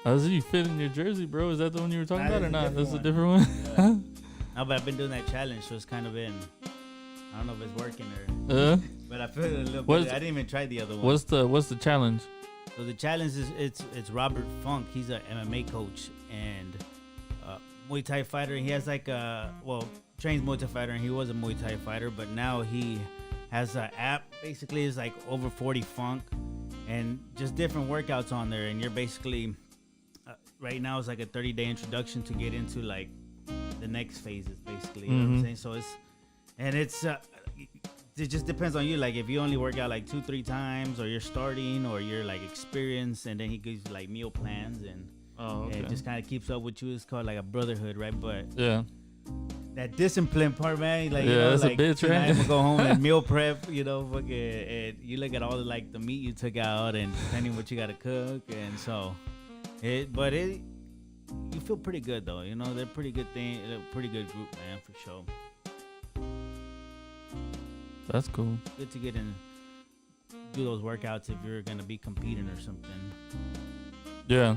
How does he fit in your jersey, bro? Is that the one you were talking Nah, about or not? That's a one. different one. No, but I've been doing that challenge, so it's kind of been. I don't know if it's working or. But I feel a little bit. I didn't even try the other one. What's the challenge? So the challenge is it's Robert Funk. He's a MMA coach and Muay Thai fighter. He has like trains Muay Thai fighter, and he was a Muay Thai fighter, but now he has an app. Basically, it's like over 40 Funk, and just different workouts on there. And you're basically right now it's like a 30-day introduction to get into like the next phases, basically. You know what I'm saying? So it just depends on you. Like if you only work out like 2-3 times, or you're starting, or you're like experienced, and then he gives you like meal plans, and it just kind of keeps up with you. It's called like a brotherhood, right? But that discipline part, man, like that's like a bitch, right? I'm gonna go home and meal prep, fucking, and you look at all the like the meat you took out, and depending what you gotta cook, and so you feel pretty good though. They're pretty good pretty good group, man, for sure. That's cool. Good to get in, do those workouts if you're gonna be competing or something. Yeah.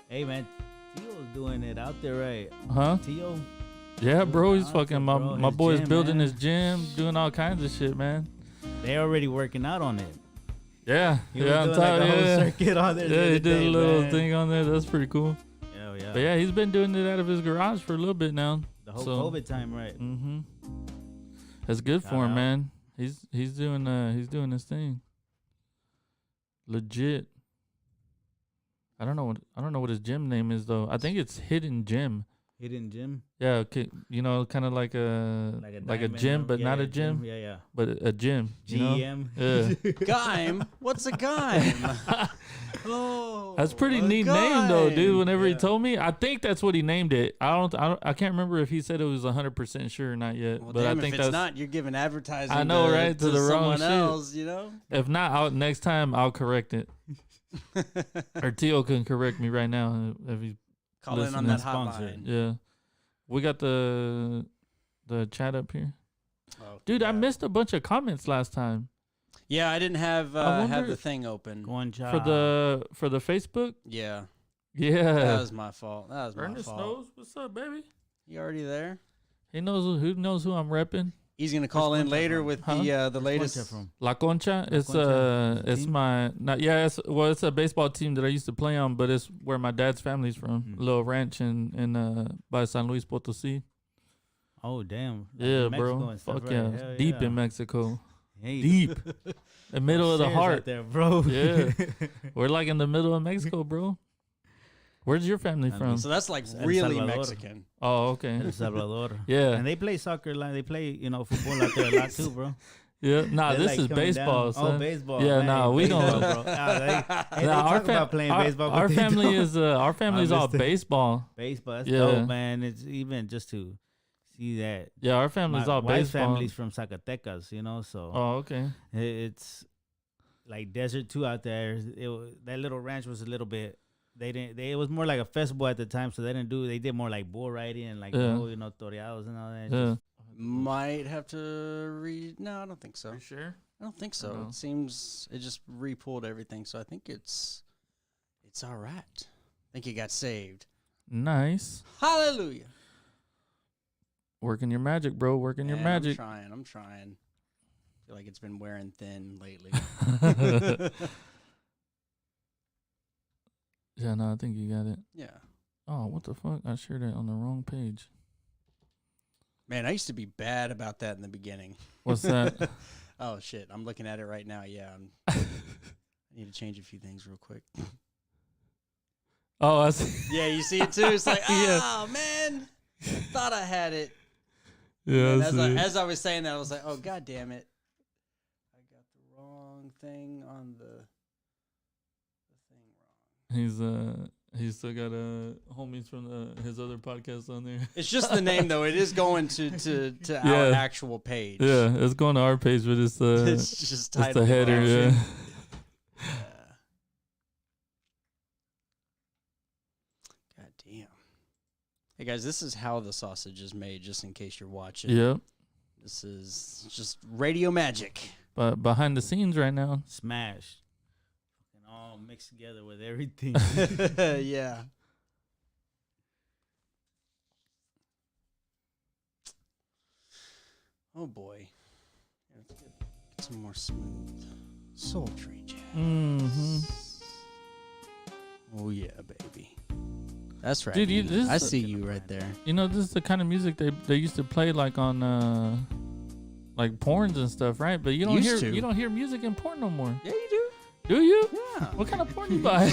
Hey man, Tio's doing it out there, right? Huh? Tio? Yeah, bro. He's fucking bro. my boy's gym, building man. his gym, doing all kinds of shit, man. They already working out on it. Yeah, He was doing like a whole circuit on there. Yeah, he did a little man. thing on there. That's pretty cool. Yeah. But yeah, he's been doing it out of his garage for a little bit now. The whole COVID time, right? Mm-hmm. That's good for him, man. He's doing his thing. Legit. I don't know what his gym name is though. I think it's Hidden Gym. Hidden Gym. Yeah, okay. Kind of like a gym, but not a gym. Yeah. But a gym. GM. Yeah. Gaim? What's a gaim? Oh, that's pretty neat name though, dude. Whenever he told me, I think that's what he named it. I can't remember if he said it was 100% sure or not yet. Well, but damn, I think if it's not, you're giving advertising. I know, right? To the wrong someone else, If not, next time I'll correct it. Or Tio can correct me right now if he's call in on that hotline. Yeah, we got the chat up here. Oh, dude, I missed a bunch of comments last time. Yeah, I didn't have the thing open for the Facebook. Yeah, that was my fault. Ernest knows what's up, baby. You already there? He knows who I'm repping. He's gonna call in later with the latest. La Concha. It's it's a baseball team that I used to play on, but it's where my dad's family's from. A little ranch in by San Luis Potosí. Oh damn! Yeah, bro. Fuck right? Yeah, deep in Mexico. Hey. Deep, the middle of the heart, there, bro. Yeah, we're like in the middle of Mexico, bro. Where's your family from? So that's like really Mexican. Oh, okay. El Salvador. Yeah. And they play soccer, they play, football out there a lot too, bro. Yeah, this is baseball. Son. Oh, baseball. Yeah, no, we don't. Bro. About playing baseball. Our family is all baseball. Baseball, that's dope, man. It's even just to see that. Yeah, our family's all baseball. My family's from Zacatecas, so. Oh, okay. It's like desert too out there. That little ranch was a little bit. It was more like a festival at the time, so they did more like bull riding and like toreados and all that. Yeah. Might have to read. No, I don't think so. Are you sure? I don't think so. It seems it just re-pulled everything, so I think it's all right. I think it got saved. Nice. Hallelujah. Working your magic, bro. Working your magic. I'm trying. I feel like it's been wearing thin lately. Yeah, no, I think you got it. Yeah. Oh, what the fuck? I shared it on the wrong page. Man, I used to be bad about that in the beginning. What's that? Oh, shit. I'm looking at it right now. Yeah. I need to change a few things real quick. Oh, I see. Yeah, you see it too? It's like, oh, man. I thought I had it. Yeah. As I was saying that, I was like, oh, God damn it. I got the wrong thing on the thing wrong. He's still got homies from his other podcast on there. It's just the name though. It is going to our actual page. Yeah, it's going to our page, but it's just it's the header. Yeah. God damn. Hey guys, this is how the sausage is made. Just in case you're watching. Yep. This is just radio magic. But behind the scenes right now, smash. All mixed together with everything. Yeah. Oh boy. Let's get some more smooth, sultry jazz. Mm-hmm. Oh yeah, baby. That's right. Dude, I see you right there. You know, this is the kind of music they used to play like on like porns and stuff, right? But you don't hear music in porn no more. Yeah, you do. Do you? Yeah. What kind of porn you buy?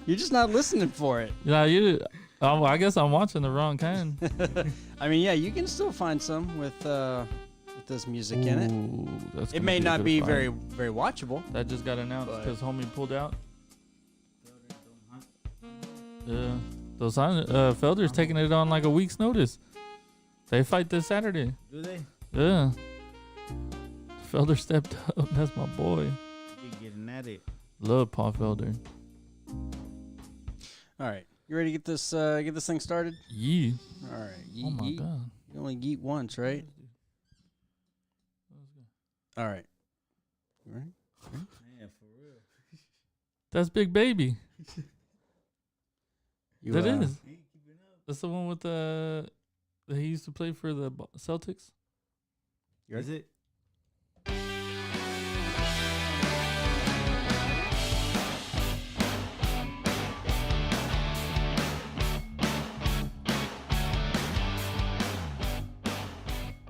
You're just not listening for it. Yeah, you. Oh, I guess I'm watching the wrong kind. I mean, yeah, you can still find some with this music in it. That's It gonna may a not good be fight. very, very watchable. That just got announced But- because homie pulled out. Yeah, those Felder's taking it on like a week's notice. They fight this Saturday. Do they? Yeah. Felder stepped up. That's my boy. Be getting at it. Love Paul Felder. All right, you ready to get this thing started? Yeah. All right. Oh my god. You only eat once, right? All right. You ready? Man, for real. That's Big Baby. You, That is. That's the one with that he used to play for the Celtics. Is it?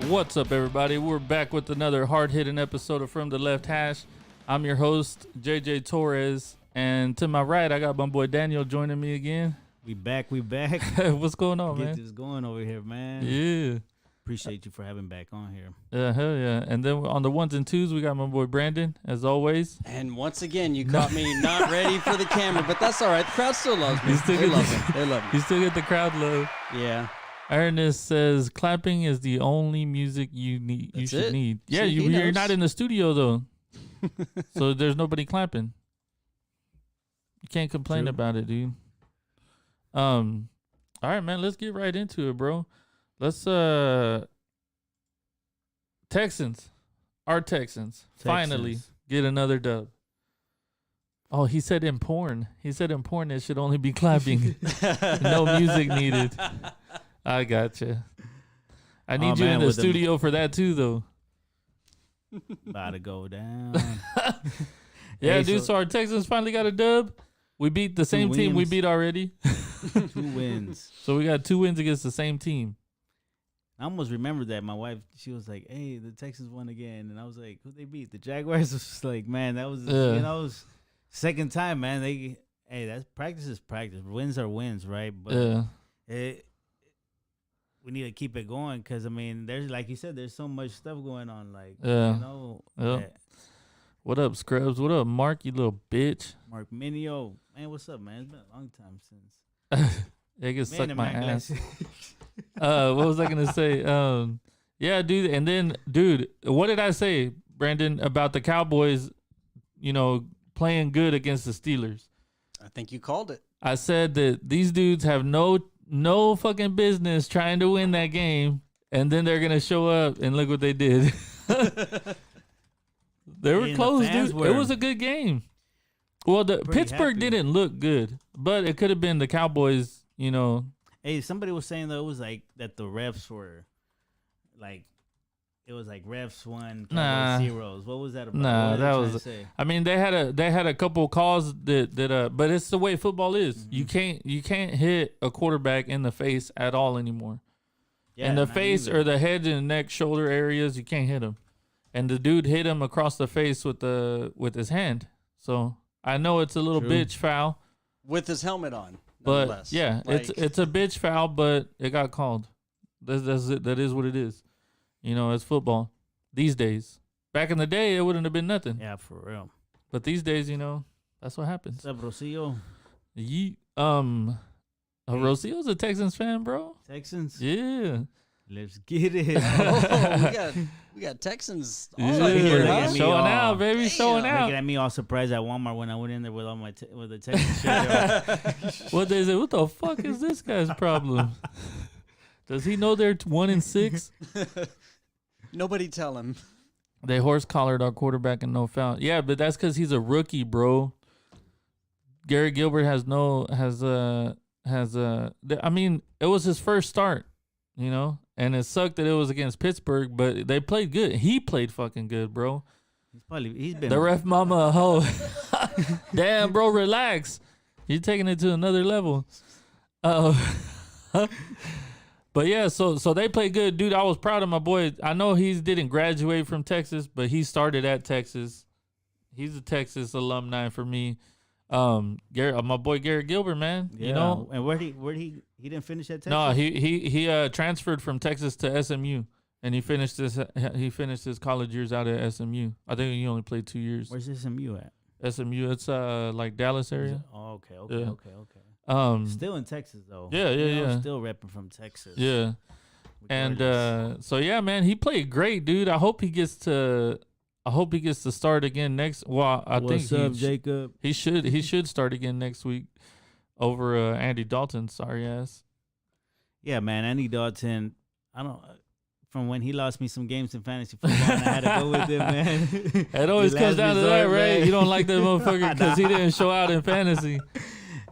What's up, everybody? We're back with another hard-hitting episode of From the Left Hash. I'm your host, JJ Torres, and to my right, I got my boy Daniel joining me again. We back. What's going on, Get man? this going over here, man. Yeah. Appreciate you for having back on here. Hell yeah. And then on the ones and twos, we got my boy Brandon, as always. And once again, you caught me not ready for the camera, but that's all right. The crowd still loves me. They love me. They love me. You still get the crowd love. Yeah. Ernest says clapping is the only music you need. That's you should it. need. Yeah, See, he you're knows. not in the studio though, so there's nobody clapping. You can't complain True. about it, dude. All right, man. Let's get right into it, bro. Let's Texans, our Texans, finally Texans. get another dub. Oh, he said in porn. He said in porn it should only be clapping. No music needed. I gotcha. I need you man, in the with them- studio for that too, though. About to go down. Yeah, Hey, dude. so- So our Texans finally got a dub. We beat the same team we wins. beat already. 2 wins. So we got 2 wins against the same team. I almost remembered that. My wife, she was like, "Hey, the Texans won again," and I was like, "Who they beat?" The Jaguars. Was just like, man, that was second time, man. That's practice is practice. Wins are wins, right? But Yeah. we need to keep it going because I mean, there's like you said, there's so much stuff going on. Like, Yeah. you know, Yeah. What up, Scrubs? What up, Mark? You little bitch. Mark Minio, man, what's up, man? It's been a long time since. Yeah, get suck Man, my am I ass. glad- What was I gonna say? Yeah, dude. And then, dude, what did I say, Brandon, about the Cowboys? You know, playing good against the Steelers. I think you called it. I said that these dudes have no fucking business trying to win that game, and then they're gonna show up and look what they did. They were And the close, fans dude. were It was a good game. Well, the pretty Pittsburgh happy. didn't look good, but it could have been the Cowboys. You know, Hey, somebody was saying though it was like that the refs were like it was like refs won, Nah. Cowboys zeros. What was that about? Nah, What were they that trying was- to say? I mean, they had a couple calls that but it's the way football is. Mm-hmm. You can't hit a quarterback in the face at all anymore. Yeah, in the not face either. or the head and neck, shoulder areas, you can't hit him. And the dude hit him across the face with his hand. So I know it's a little True. bitch foul, With his helmet on. but nonetheless. yeah, Like, it's a bitch foul, but it got called. That's it. That is what it is. You know, it's football these days. Back in the day, it wouldn't have been nothing. Yeah, for real. But these days, you know, that's what happens. What's up, Rosillo? Rosillo's a Texans fan, bro. Texans? Yeah. Let's get it. oh, we got Texans all Yeah. up here, Look huh? at me Showing all. out, baby. Damn. Showing out. Looking at me all surprised at Walmart when I went in there with all my with the Texans shirt. What they say? What the fuck is this guy's problem? Does he know they're 1-6? Nobody tell him. They horse collared our quarterback and no foul. Yeah, but that's because he's a rookie, bro. Gary Gilbert I mean, it was his first start, you know, and it sucked that it was against Pittsburgh, but they played good. He played fucking good, bro. He's been The ref mama a hoe. Damn, bro, relax. You're taking it to another level. But yeah, so they played good, dude. I was proud of my boy. I know he didn't graduate from Texas, but he started at Texas. He's a Texas alumni for me. My boy Garrett Gilbert, man. Yeah. You know, and where he didn't finish at Texas? no, he transferred from Texas to SMU, and he finished his college years out at SMU. I think he only played 2 years. Where's SMU at? SMU, it's like Dallas area. Oh, okay. Yeah. Still in Texas though. Yeah, yeah. Still repping from Texas. Yeah. And so yeah, man, he played great, dude. I hope he gets to start again next. Well, What's up, Jacob? He should start again next week over Andy Dalton. Sorry ass. Yeah, man, Andy Dalton. I don't. From when he lost me some games in fantasy football, and I had to go with him, man. It always comes down to that, right? Man. You don't like that motherfucker because he didn't show out in fantasy.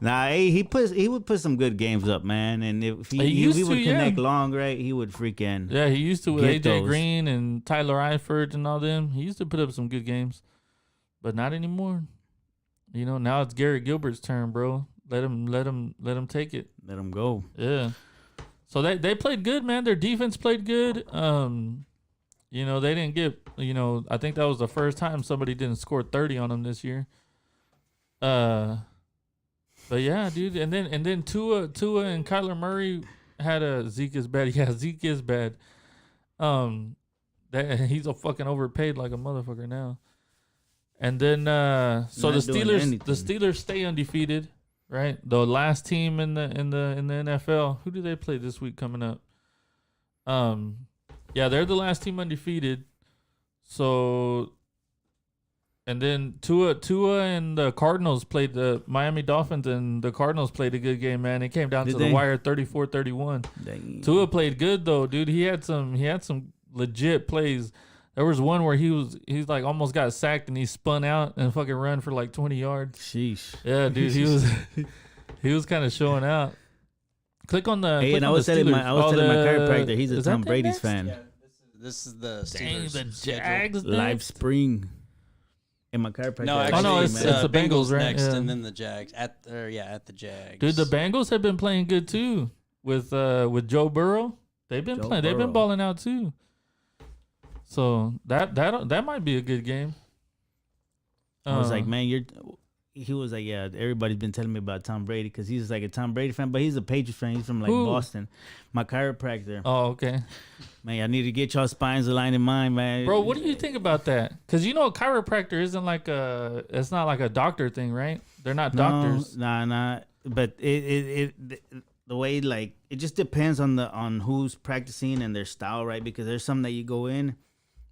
Nah, he would put some good games up, man. And if he would connect long, right, he would freaking he used to with AJ those. Green and Tyler Eifert and all them. He used to put up some good games, but not anymore. You know, now it's Garrett Gilbert's turn, bro. Let him take it. Let him go. Yeah. So they played good, man. Their defense played good. You know, they didn't get. You know, I think that was the first time somebody didn't score 30 on them this year. But yeah, dude, and then Tua and Kyler Murray had a Zeke is bad. Yeah, Zeke is bad. He's a fucking overpaid like a motherfucker now. And then so the Steelers stay undefeated, right? The last team in the NFL. Who do they play this week coming up? Yeah, they're the last team undefeated. So. And then Tua and the Cardinals played the Miami Dolphins, and the Cardinals played a good game, man. It came down to the wire 34-31. Tua played good though, dude. He had some legit plays. There was one where he's like almost got sacked and he spun out and fucking run for like 20 yards. Sheesh. Yeah, dude, he was kind of showing out. Click on the. Hey, and I was telling my chiropractor he's a Tom Brady's fan. Yeah, this is the Steelers. Dang, the Jags. Live spring. And my chiropractor. No, actually, it's the Bengals, right? next, Yeah. and then the Jags at the Jags. Dude, the Bengals have been playing good too with Joe Burrow. They've been playing. They've been balling out too. So that might be a good game. I was like, man, he was like, yeah, everybody's been telling me about Tom Brady because he's like a Tom Brady fan, but he's a Patriots fan. He's from like Boston. My chiropractor. Oh, okay. Man, I need to get y'all spines aligned in mine, man. Bro, what do you think about that? Because you know, a chiropractor isn't like it's not like a doctor thing, right? They're not doctors. Nah. But it the way, like, it just depends on who's practicing and their style, right? Because there's some that you go in,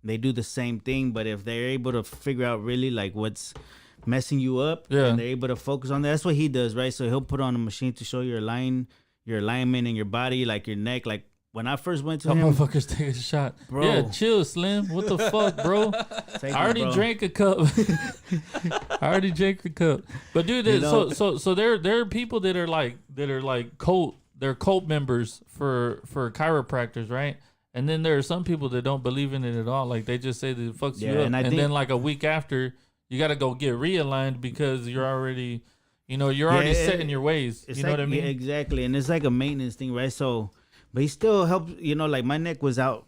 they do the same thing, but if they're able to figure out really like what's messing you up, and they're able to focus on that, that's what he does, right? So he'll put on a machine to show your alignment in your body, like your neck, like. When I first went to him, motherfuckers take a shot, bro. Yeah, chill, Slim. What the fuck, bro? I already drank a cup. I already drank the cup. But dude, so there are people that are like cult. They're cult members for chiropractors, right? And then there are some people that don't believe in it at all. Like they just say that it fucks you up, and then like a week after, you got to go get realigned because you're already, set in your ways. You know what I mean? Yeah, exactly, and it's like a maintenance thing, right? So. But he still helped, like my neck was out.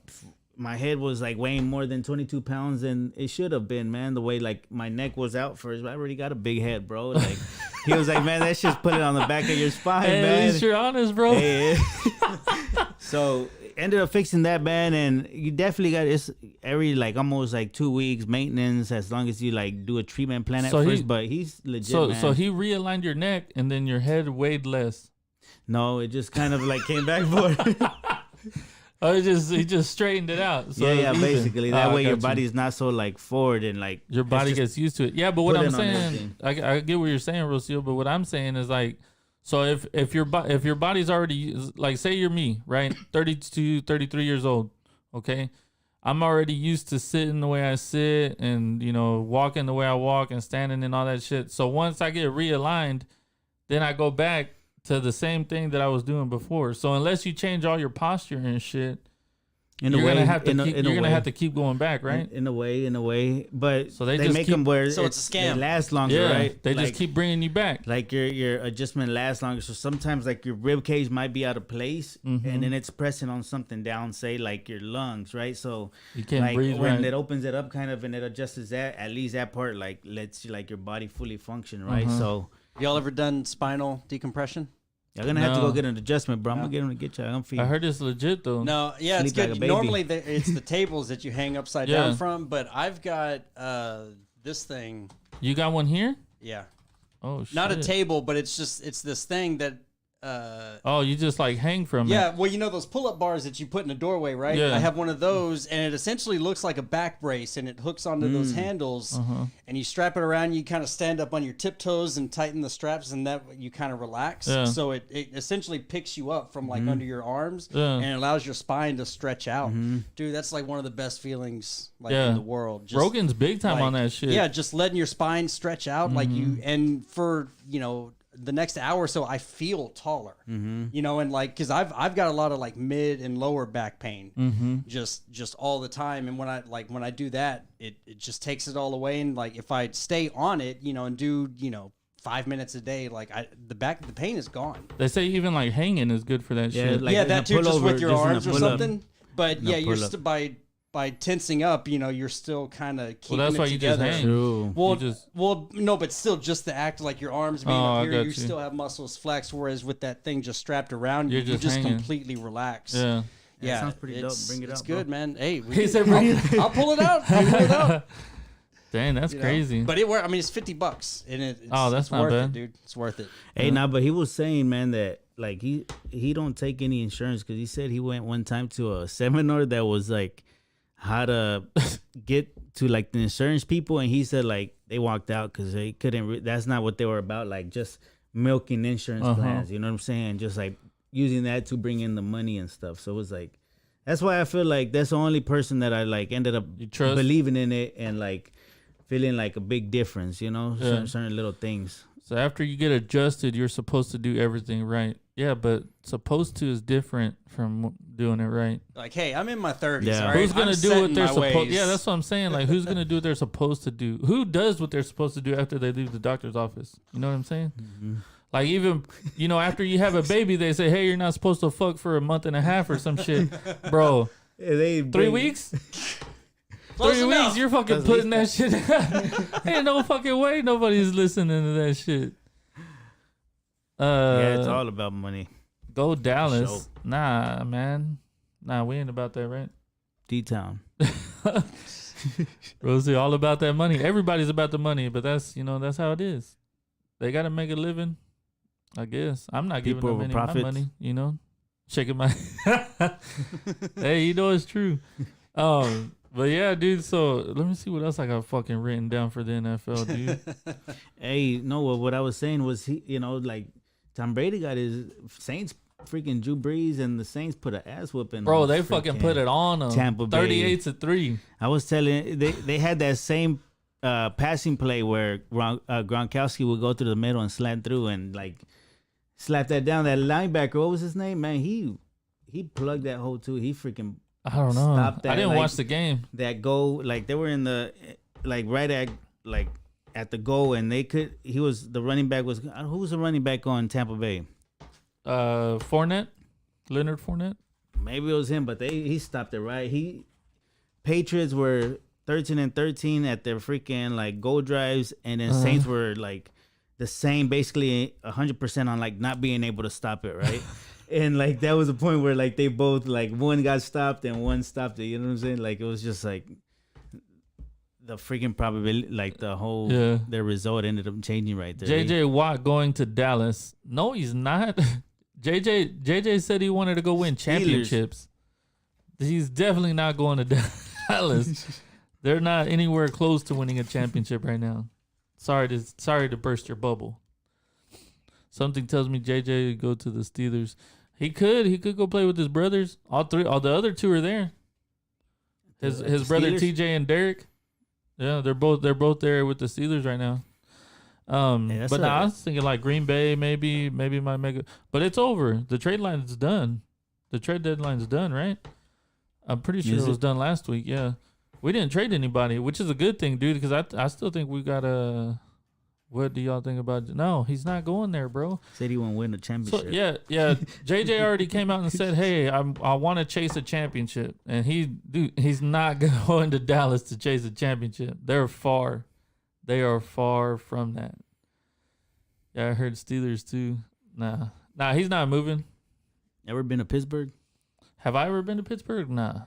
My head was like weighing more than 22 pounds and it should have been, man. The way like my neck was out first. I already got a big head, bro. Like he was like, man, that's just put it on the back of your spine, man. At least you're honest, bro. Hey. So ended up fixing that, man. And you definitely got this every like almost like 2 weeks maintenance as long as you like do a treatment plan at first. But he's legit, man. So he realigned your neck and then your head weighed less. No, it just kind of like came back for it. Oh, he just straightened it out. So yeah, basically. That way your body's not so like forward and like your body gets used to it. Yeah, but what I'm saying, I get what you're saying, Rocio, but what I'm saying is like, so if your body's already like, say you're me, right? 32, 33 years old, okay? I'm already used to sitting the way I sit and, you know, walking the way I walk and standing and all that shit. So once I get realigned, then I go back to the same thing that I was doing before. So unless you change all your posture and shit, you're gonna have to keep going back, right? In a way, but so they just make them where so it's a scam. They last longer, right? They just keep bringing you back. Like your adjustment lasts longer. So sometimes like your rib cage might be out of place, and then it's pressing on something down, say like your lungs, right? So you can't like breathe when right. it opens it up, kind of, and it adjusts that. At least that part like lets you like your body fully function, right? So y'all ever done spinal decompression? you're gonna have to go get an adjustment, bro. I'm gonna get him to get you. I'm feeding. I heard it's legit though. No, yeah, it's Sleep good. like a baby. Normally, it's the tables that you hang upside down from, but I've got this thing. You got one here? Yeah. Oh shit. Not a table, but it's this thing that. Oh, you just like hang from it. Yeah, well, you know those pull-up bars that you put in a doorway, right? Yeah. I have one of those, and it essentially looks like a back brace, and it hooks onto those handles, and you strap it around. You kind of stand up on your tiptoes and tighten the straps, and that you kind of relax. Yeah. So it essentially picks you up from like under your arms, Yeah. and it allows your spine to stretch out. Dude, that's like one of the best feelings in the world. Just, Rogan's big time on that shit. Yeah, just letting your spine stretch out like you, and for the next hour or so, I feel taller, you know, and like, cause I've got a lot of like mid and lower back pain, just all the time. And when I do that, it just takes it all away. And like, if I stay on it, and do, 5 minutes a day, like the pain is gone. They say even like hanging is good for that shit. Like that too, just with your arms or something. But No, yeah, you're pull-up. by tensing up, you're still kind of keeping Well, that's it why you just together. hang. True. Well, no, but still, just the act like your arms being Oh, I up here, got you you. still have muscles flexed. Whereas with that thing just strapped around, You're you just just hanging. completely relax. Yeah. Yeah, sounds pretty dope. it's- Bring it It's out, bro. good, man. Hey, He said, bring it I'll pull it out. I'll pull it out. Dang, that's you know? crazy. But it's $50, and it's that's it's not worth bad. it, dude. It's worth it. Hey, but he was saying, man, that like he don't take any insurance because he said he went one time to a seminar that was like how to get to like the insurance people, and he said like they walked out because they couldn't. That's not what they were about. Like just milking insurance plans. You know what I'm saying? Just like using that to bring in the money and stuff. So it was like that's why I feel like that's the only person that I like ended up You trust? believing in it and like feeling like a big difference. Yeah. Certain little things. So after you get adjusted, you're supposed to do everything right. Yeah, but supposed to is different from doing it right. Like, hey, I'm in my 30s. Yeah. All right? Who's gonna I'm do set what in they're my supposed? ways. Yeah, that's what I'm saying. Like, who's gonna do what they're supposed to do? Who does what they're supposed to do after they leave the doctor's office? You know what I'm saying? Like even after you have a baby, they say, "Hey, you're not supposed to fuck for a month and a half or some shit, bro." Yeah, they 3 weeks? Close 3 enough. weeks? You're fucking That's putting that shit. Ain't no fucking way nobody's listening to that shit. Yeah, it's all about money. Go Dallas. Show. Nah, man. Nah, we ain't about that, right? D-Town. Rosie, all about that money. Everybody's about the money, but that's that's how it is. They gotta make a living, I guess. I'm not People giving over them any of my profits. money, shaking my Hey, it's true. But yeah, dude, so let me see what else I got fucking written down for the NFL, dude. Hey, no, what I was saying was like Tom Brady got his Saints freaking Drew Brees and the Saints put an ass whooping. Bro, on they fucking put it on them. Tampa Bay. 38-3. I was telling they had that same passing play where Gronkowski would go through the middle and slant through and like slap that down. That linebacker, what was his name? Man, he plugged that hole too. He freaking I don't know. Stop that, I didn't like- watch the game. that goal, like they were in the like right at like at the goal, and he was the running back was who was the running back on Tampa Bay? Fournette? Leonard Fournette? Maybe it was him, but he stopped it right. Patriots were 13-13 at their freaking like goal drives, and then Saints were like the same, basically 100% on like not being able to stop it, right? And like that was a point where like they both like one got stopped and one stopped it. You know what I'm saying? Like it was just like the freaking probability, like the whole their result ended up changing right there. JJ Watt going to Dallas. No, he's not. JJ said he wanted to go win championships. He's definitely not going to Dallas. They're not anywhere close to winning a championship right now. Sorry to burst your bubble. Something tells me JJ would go to the Steelers. He could go play with his brothers. All the other two are there. His brother Steelers? TJ and Derek. Yeah, they're both there with the Steelers right now. Yeah, But I was thinking like Green Bay maybe might make it, but it's over. The trade line is done. The trade deadline's done, right? I'm pretty sure it was done last week. Yeah, we didn't trade anybody, which is a good thing, dude. Because I still think we got a. What do y'all think about? No, he's not going there, bro. Said he won't win a championship. So, yeah. JJ already came out and said, "Hey, I want to chase a championship," and he's not going to Dallas to chase a championship. They are far from that. Yeah, I heard Steelers too. Nah, he's not moving. Ever been to Pittsburgh? Have I ever been to Pittsburgh? Nah,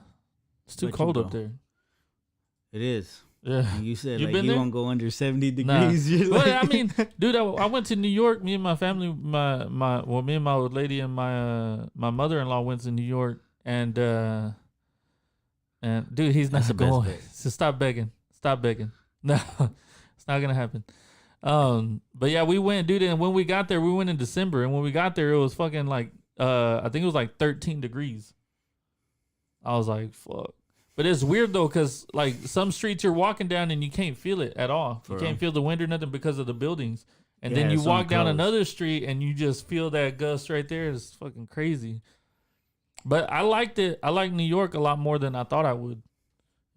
it's too cold up there. It is. Yeah, And you said You like been you there? won't go under 70 Nah. degrees. You're Well, like- I mean, dude, I went to New York. Me and my family, me and my old lady and my mother-in-law went to New York, and dude, he's not That's the best going. bet. So stop begging. No, it's not gonna happen. But yeah, we went, dude, and when we got there, we went in December, and when we got there, it was fucking like I think it was like 13 degrees. I was like, fuck. But it's weird though, cause like some streets you're walking down and you can't feel it at all. You can't feel the wind or nothing because of the buildings. And then you it's walk down close. another street and you just feel that gust right there. It's fucking crazy. But I liked it. I liked New York a lot more than I thought I would.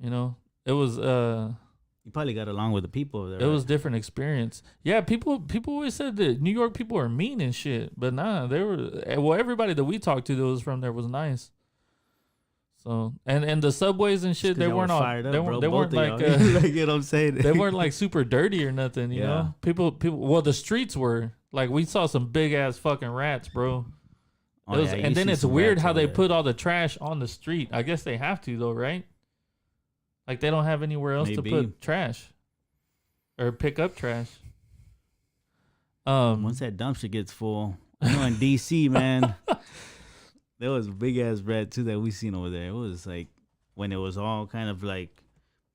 You know, it was You probably got along with the people over there. it was different experience. Yeah, people always said that New York people are mean and shit, but nah, they were everybody that we talked to that was from there was nice. So and the subways and shit, they weren't all fired up, they bro. weren't, they Both weren't of like y'all. Like, you know what I'm saying? they weren't like super dirty or nothing, you Yeah. know. People. Well, the streets were like we saw some big ass fucking rats, bro. Oh, It was- yeah, you and then see it's some weird rats how over they there. put all the trash on the street. I guess they have to though, right? Like they don't have anywhere else Maybe. to put trash or pick up trash. Um, Once that dumpster gets full, I know in DC, man, there was a big ass rat too that we seen over there. It was like when it was all kind of like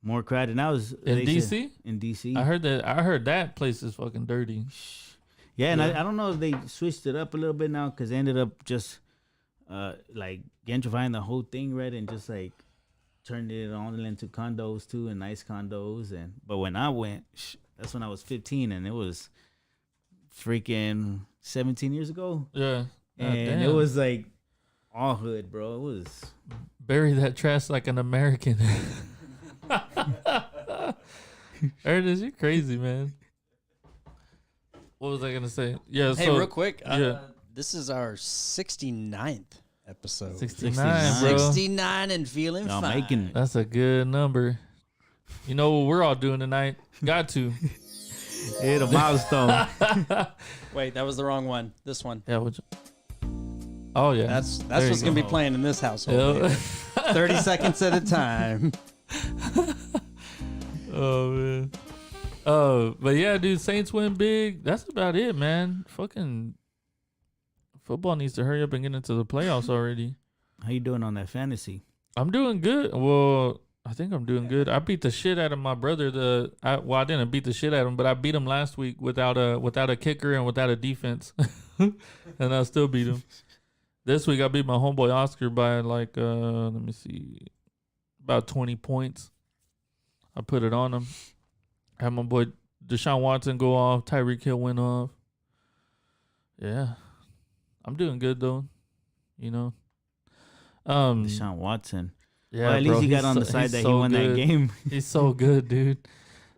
more crowded. And I was in they said- DC, in DC. I heard that place is fucking dirty. Yeah, and Yeah. I don't know if they switched it up a little bit now because they ended up just like gentrifying the whole thing, right, and just like turned it on into condos too, and nice condos. And but when I went, that's when I was 15, and it was freaking 17 years ago, Yeah, and it damn. was like all hood, bro. It was Bury that trash like an American. Ernest, you're crazy, man. What was I gonna say? Yeah, Hey, so real quick. yeah. This is our 69th episode. 69, bro. 69 and feeling y'all fine. making it. That's a good number. You know what we're all doing tonight? Got to. Hit a milestone. Wait, that was the wrong one. This one. Yeah. Oh yeah. That's There you what's go. gonna be playing in this household. Yep. 30 seconds at a time. Oh man. But yeah, dude, Saints win big. That's about it, man. Fucking football needs to hurry up and get into the playoffs already. How you doing on that fantasy? I'm doing good. Well, I think I'm doing good. I beat the shit out of my brother. I didn't beat the shit out of him, but I beat him last week without a kicker and without a defense, and I still beat him. This week I beat my homeboy Oscar by like let me see, about 20 points. I put it on him. Had my boy Deshaun Watson go off. Tyreek Hill went off. Yeah, I'm doing good though. You know. Deshaun Watson. Yeah, Well, at bro, least he got he's on the so- side he's that he so won that good. game. He's so good, dude.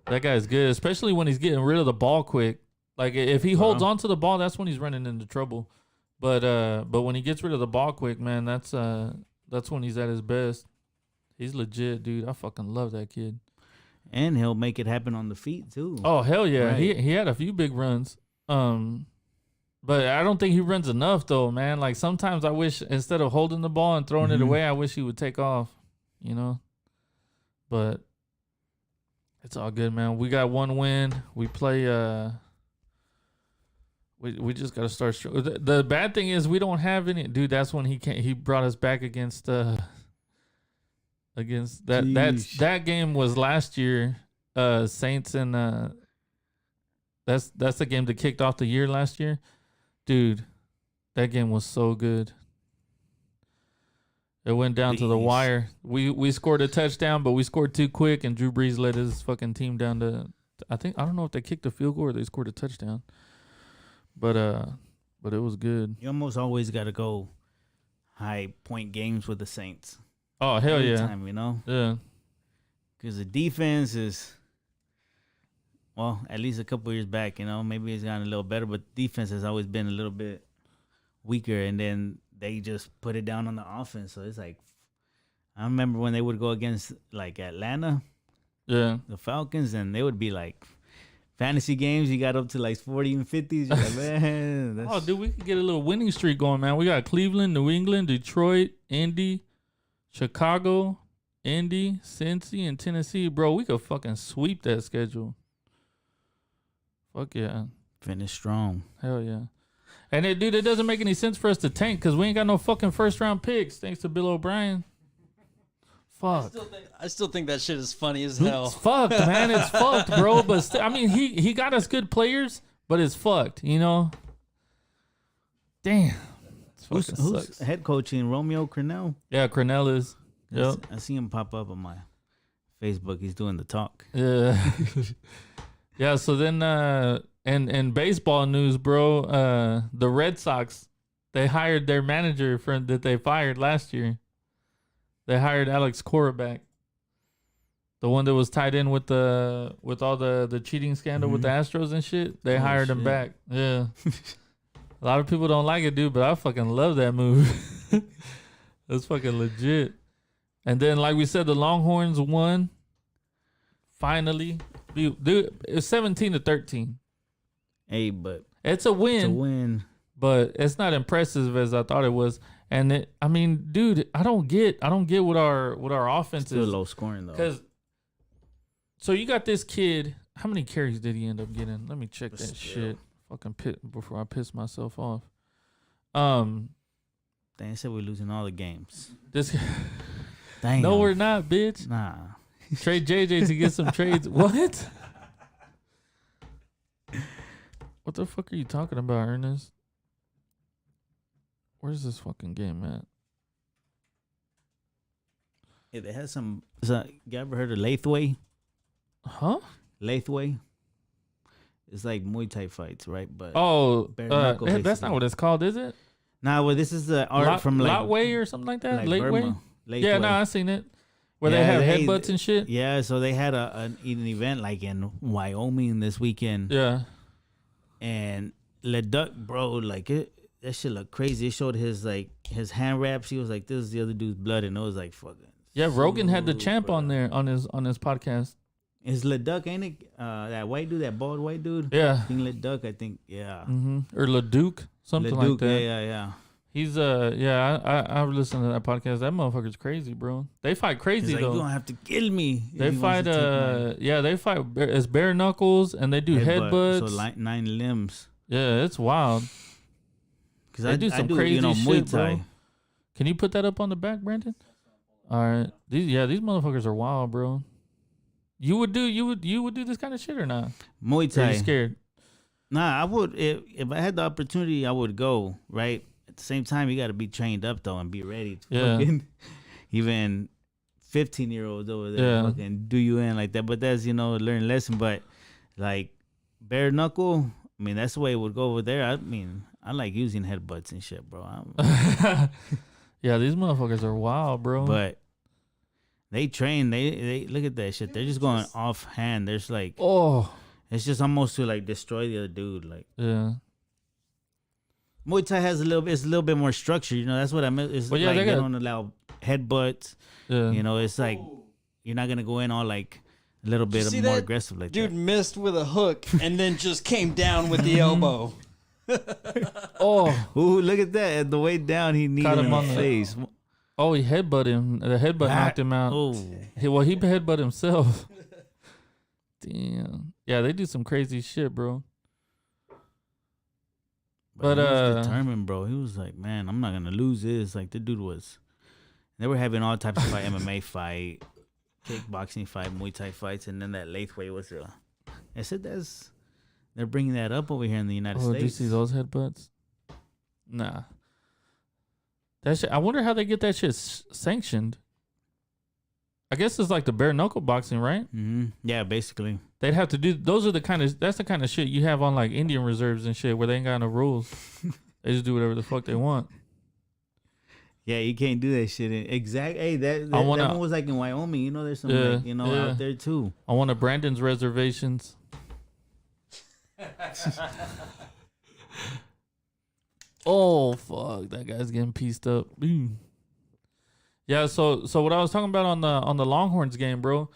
That guy's good, especially when he's getting rid of the ball quick. Like if he holds on to the ball, that's when he's running into trouble. But when he gets rid of the ball quick, man, that's when he's at his best. He's legit, dude. I fucking love that kid. And he'll make it happen on the feet too. Oh hell yeah, Right. he had a few big runs. But I don't think he runs enough though, man. Like sometimes I wish instead of holding the ball and throwing it away, I wish he would take off. You know. But it's all good, man. We got one win. We play. We just gotta start. The bad thing is we don't have any, dude. That's when he can't. He brought us back against that. Jeez. That game was last year. Saints and that's the game that kicked off the year last year, dude. That game was so good. It went down to the Beast. wire. We scored a touchdown, but we scored too quick, and Drew Brees led his fucking team down to. I don't know if they kicked a field goal or they scored a touchdown. But it was good. You almost always got to go high point games with the Saints. Oh hell Every yeah! time, you know, Yeah. because the defense is, well, at least a couple years back, you know, maybe it's gotten a little better, but defense has always been a little bit weaker, and then they just put it down on the offense. So it's like, I remember when they would go against like Atlanta, Yeah. the Falcons, and they would be like fantasy games. You got up to like 40 and 50s. You're like, man, that's... Oh, dude, we could get a little winning streak going, man. We got Cleveland, New England, Detroit, Indy, Chicago, Indy, Cincy, and Tennessee. Bro, we could fucking sweep that schedule. Fuck yeah. Finish strong. Hell yeah. And dude, it doesn't make any sense for us to tank because we ain't got no fucking first round picks thanks to Bill O'Brien. Fuck. I still think that shit is funny as hell. It's fucked, man. It's fucked, bro. But I mean, he got us good players, but it's fucked, you know? Damn. Who's head coaching? Romeo Crennel? Yeah, Cornell is. Yep. I see him pop up on my Facebook. He's doing the talk. Yeah. Yeah, so then in baseball news, bro, the Red Sox, they hired their manager that they fired last year. They hired Alex Cora back. The one that was tied in with all the cheating scandal with the Astros and shit. They hired him back. Yeah. A lot of people don't like it, dude, but I fucking love that move. That's fucking legit. And then, like we said, the Longhorns won. Finally. Dude, it's 17-13. Hey, but It's a win. it's a win. But it's not impressive as I thought it was. And I mean, dude, I don't get what our offense Still is. low scoring though. Because so you got this kid. How many carries did he end up getting? Let me check that shit. Fucking before I piss myself off. They said we're losing all the games. This. Damn. No, we're not, bitch. Nah. Trade JJ to get some trades. What? What the fuck are you talking about, Ernest? Where's this fucking game at? Hey, they had some. You ever heard of Lathway? Huh? Lathway. It's like Muay Thai fights, right? But bare knuckle, that's basically. not what it's called, is it? Nah, well, this is the art from like Lotway or something like that. like Late way. Burma. Yeah, Lathway. no, I seen it. Where Yeah, they have they- headbutts and shit. Yeah, so they had an event like in Wyoming this weekend, Yeah. and Leduc, bro, like that shit looked crazy. It showed his hand wraps. He was like, "This is the other dude's blood," and it was like fucking. Yeah, Rogan had the super. champ on there on his podcast. It's Leduc, ain't it? That white dude, that bald white dude. Yeah. I think Leduc. I think yeah. Or Leduc, something like Leduc, that. yeah. He's I've listened to that podcast. That motherfucker's crazy, bro. They fight crazy He's like, though. you don't have to kill me. if They he fight wants to take my they fight it's bare knuckles and they do headbutt. headbutts. So like 9 limbs. Yeah, it's wild. Because They do some crazy Muay shit, bro. Thai. Can you put that up on the back, Brandon? All right. These motherfuckers are wild, bro. You would do this kind of shit or not? Muay Or are Thai. you scared? Nah, I would if I had the opportunity, I would go. Right. At the same time, you got to be trained up though and be ready to Yeah. fucking even 15-year-olds over there Yeah. fucking do you in like that. But that's learn lesson. But like bare knuckle, I mean that's the way it would go over there. I mean I like using headbutts and shit, bro. Yeah, these motherfuckers are wild, bro. But they train. They look at that shit. They're just going offhand. There's like oh it's just almost to like destroy the other dude. Like yeah. Muay Thai has it's a little bit more structure. That's what I meant. It's Well, yeah, like they they got- don't allow headbutts. Yeah. It's like you're not gonna go in all like a little bit see more that? aggressive like Dude that. missed with a hook and then just came down with the elbow. Oh. Ooh, look at that! At the way down, he kneed Caught him him in on the the- face. Oh, he headbutted him. The headbutt knocked him out. Oh, He headbutted himself. Damn. Yeah, they do some crazy shit, bro. But, he was determined, bro. He was like, "Man, I'm not gonna lose this." Like the dude was. They were having all types of fight, MMA fight, kickboxing fight, Muay Thai fights, and then that Lathway was I said they're bringing that up over here in the United Oh, did you States. see those headbutts? Nah. That shit. I wonder how they get that shit sanctioned. I guess it's like the bare knuckle boxing, right? Mm-hmm. Yeah, basically. They'd have to do. That's the kind of shit you have on like Indian reserves and shit where they ain't got no rules. They just do whatever the fuck they want. Yeah, you can't do that shit. Exactly. Hey, that one was like in Wyoming. You know, there's some out there too. I want a Brandon's reservations. Oh fuck, that guy's getting pieced up. Yeah, so what I was talking about on the Longhorns game, bro.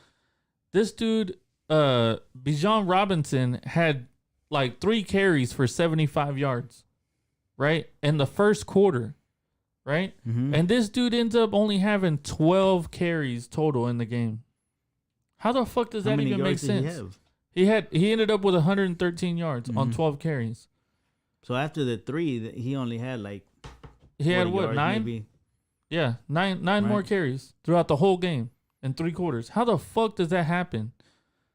This dude, Bijan Robinson had like 3 carries for 75 yards, right? In the first quarter, right? Mm-hmm. And this dude ends up only having 12 carries total in the game. How the fuck does that even make sense? He ended up with 113 yards on 12 carries. So after the 3, he only had like he had what, 9? Maybe? Yeah, 9 more carries throughout the whole game in 3 quarters. How the fuck does that happen?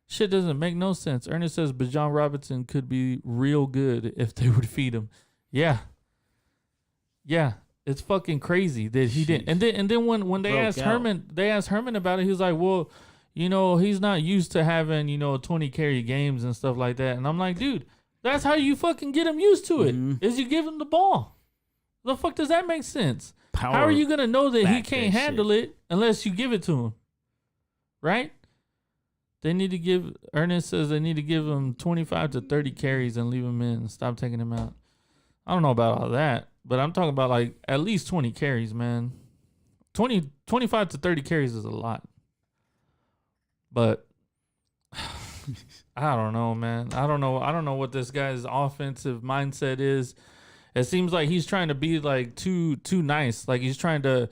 Shit doesn't make no sense. Ernest says Bijan Robinson could be real good if they would feed him. Yeah, it's fucking crazy that he didn't. And then when they asked Herman about it, he was like, well, you know, he's not used to having 20 carry games and stuff like that. And I'm like, dude, that's how you fucking get him used to it. Is you give him the ball. The fuck does that make sense? How are you going to know that he can't handle it unless you give it to him? Right? Ernest says they need to give him 25 to 30 carries and leave him in. Stop taking him out. I don't know about all that, but I'm talking about like at least 20 carries, man. 25 to 30 carries is a lot. But I don't know, man. I don't know what this guy's offensive mindset is. It seems like he's trying to be like too nice. Like he's trying to,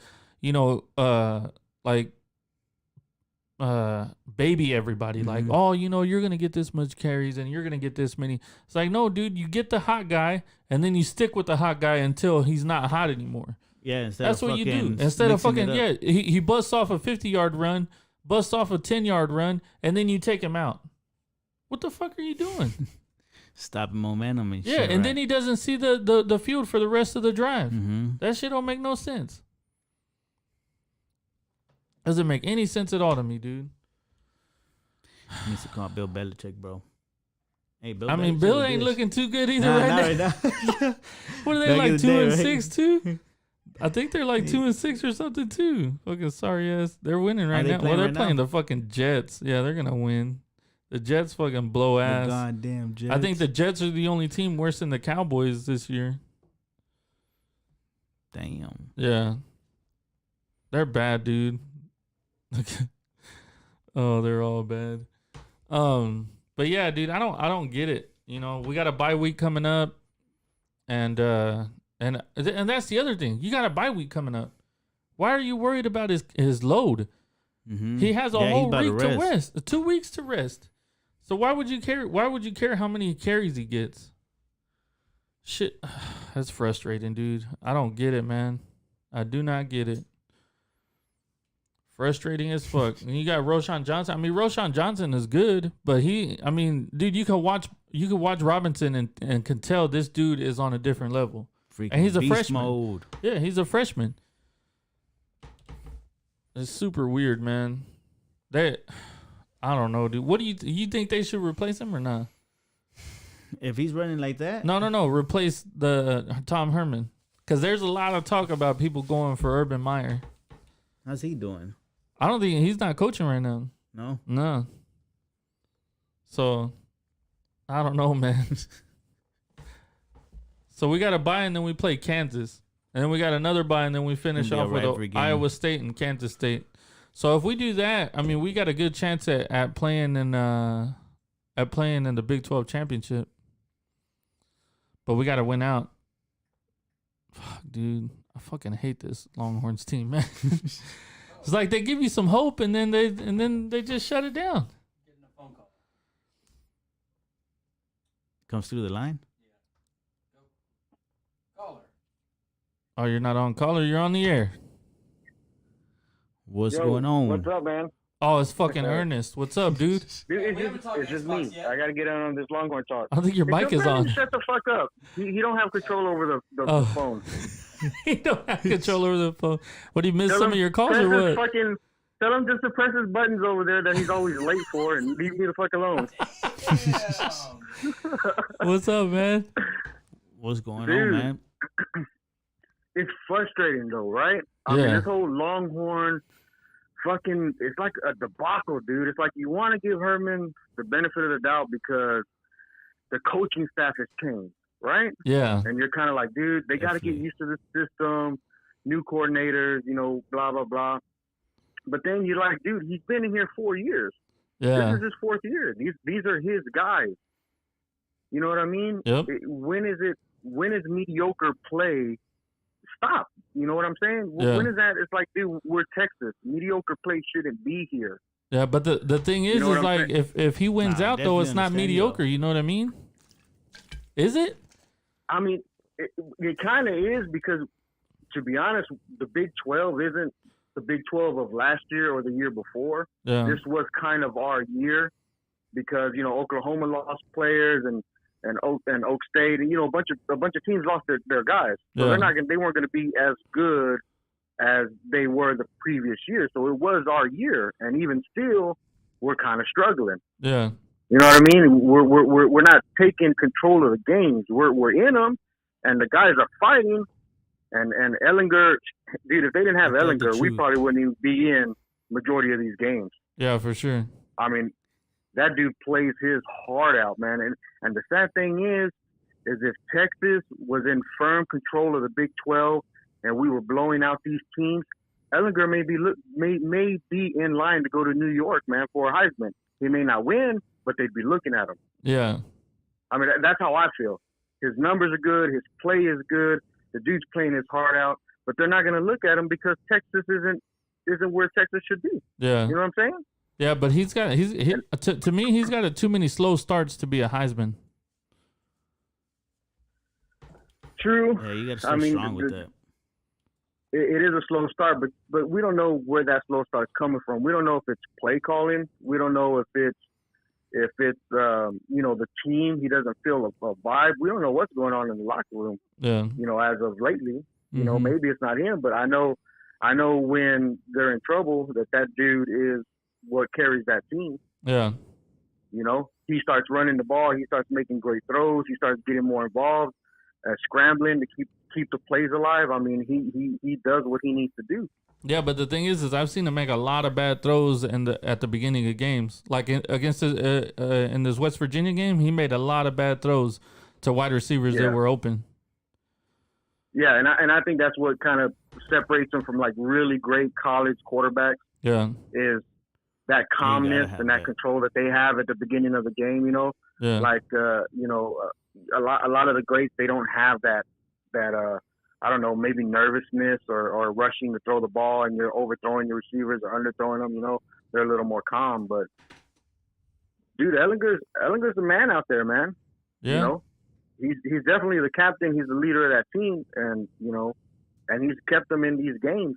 baby everybody. Mm-hmm. Like, oh, you're going to get this much carries and you're going to get this many. It's like, no, dude, you get the hot guy and then you stick with the hot guy until he's not hot anymore. Yeah, that's what you do. Instead of fucking, he busts off a 50-yard run, busts off a 10-yard run, and then you take him out. What the fuck are you doing? Stopping momentum and shit. Yeah, and then he doesn't see the field for the rest of the drive. Mm-hmm. That shit don't make no sense. Doesn't make any sense at all to me, dude. He needs to call Bill Belichick, bro. Hey, Bill ain't looking too good either right now. What are they, like 2-6 too? I think they're like 2-6 or something too. Fucking sorry ass. They're winning right now. Well, they're playing the fucking Jets. Yeah, they're gonna win. The Jets fucking blow ass. The goddamn Jets. I think the Jets are the only team worse than the Cowboys this year. Damn. Yeah. They're bad, dude. Oh, they're all bad. But yeah, dude, I don't get it. We got a bye week coming up, and that's the other thing. You got a bye week coming up. Why are you worried about his load? Mm-hmm. He has a whole week to rest. 2 weeks to rest. So why would you care? Why would you care how many carries he gets? Shit, that's frustrating, dude. I don't get it, man. I do not get it. Frustrating as fuck. And you got Roschon Johnson. I mean, Roschon Johnson is good, but dude, you can watch Robinson and can tell this dude is on a different level. Freaking and he's a beast freshman. Mode. Yeah, he's a freshman. It's super weird, man. I don't know, dude. What do you think they should replace him or not? If he's running like that? No. Replace the Tom Herman. Because there's a lot of talk about people going for Urban Meyer. How's he doing? I don't think he's not coaching right now. No. So, I don't know, man. So we got a bye and then we play Kansas. And then we got another bye and then we finish off with Iowa State and Kansas State. So if we do that, I mean, we got a good chance at playing in the Big 12 championship. But we got to win out. Fuck, dude. I fucking hate this Longhorns team, man. It's like they give you some hope and then they just shut it down. Getting a phone call. Comes through the line? Yeah. Caller. Oh, you're not on caller, you're on the air. What's going on? What's up, man? Oh, it's fucking Ernest. What's up, dude? It's just me. Yet. I got to get on this Longhorn talk. I think your mic is on. Shut the fuck up. You don't have control over the phone. He don't have control over the phone. What, he missed Tell some him of your calls press or his what? Tell him just to press his buttons over there that he's always late for and leave me the fuck alone. What's up, man? What's going Dude. on, man? It's frustrating though, right? I mean, this whole Longhorn fucking, it's like a debacle, dude. It's like you want to give Herman the benefit of the doubt because the coaching staff has changed, right? Yeah. And you're kind of like, dude, they got to get used to this system, new coordinators, blah, blah, blah. But then you're like, dude, he's been in here 4 years. Yeah. This is his 4th year. These are his guys. You know what I mean? Yep. When is mediocre play stop? You know what I'm saying? Yeah. When is that? It's like, dude, we're Texas. Mediocre play shouldn't be here. Yeah, but the thing is, know what is I'm like if he wins out though, it's not mediocre. You know what I mean? Is it? I mean, it kind of is because, to be honest, the Big 12 isn't the Big 12 of last year or the year before. Yeah. This was kind of our year because Oklahoma lost players and Oak State and a bunch of teams lost their guys. So they weren't going to be as good as they were the previous year. So it was our year, and even still, we're kind of struggling. Yeah. You know what I mean? We're not taking control of the games. We're in them, and the guys are fighting. And Ellinger, dude, if they didn't have Ellinger, we probably wouldn't even be in majority of these games. Yeah, for sure. I mean, that dude plays his heart out, man. And the sad thing is if Texas was in firm control of the Big 12 and we were blowing out these teams, Ellinger may be in line to go to New York, man, for a Heisman. He may not win, but they'd be looking at him. Yeah. I mean, that's how I feel. His numbers are good. His play is good. The dude's playing his heart out, but they're not going to look at him because Texas isn't where Texas should be. Yeah. You know what I'm saying? Yeah, but to me, he's got too many slow starts to be a Heisman. True. Yeah, you got to start strong with that. It is a slow start, but we don't know where that slow start's coming from. We don't know if it's play calling. We don't know if it's the team. He doesn't feel a vibe. We don't know what's going on in the locker room. Yeah. As of lately, maybe it's not him, but I know when they're in trouble that dude is what carries that team. Yeah. He starts running the ball. He starts making great throws. He starts getting more involved, scrambling to keep the plays alive. I mean, he does what he needs to do. Yeah, but the thing is I've seen him make a lot of bad throws at the beginning of games. Like against in this West Virginia game, he made a lot of bad throws to wide receivers that were open. Yeah, and I think that's what kind of separates him from like really great college quarterbacks. Yeah, is that calmness and that control that they have at the beginning of the game. Yeah. Like a lot of the greats, they don't have that I don't know, maybe nervousness or rushing to throw the ball and you're overthrowing your receivers or underthrowing them. They're a little more calm. But dude, Ellinger's the man out there, man. Yeah. He's definitely the captain. He's the leader of that team, and and he's kept them in these games.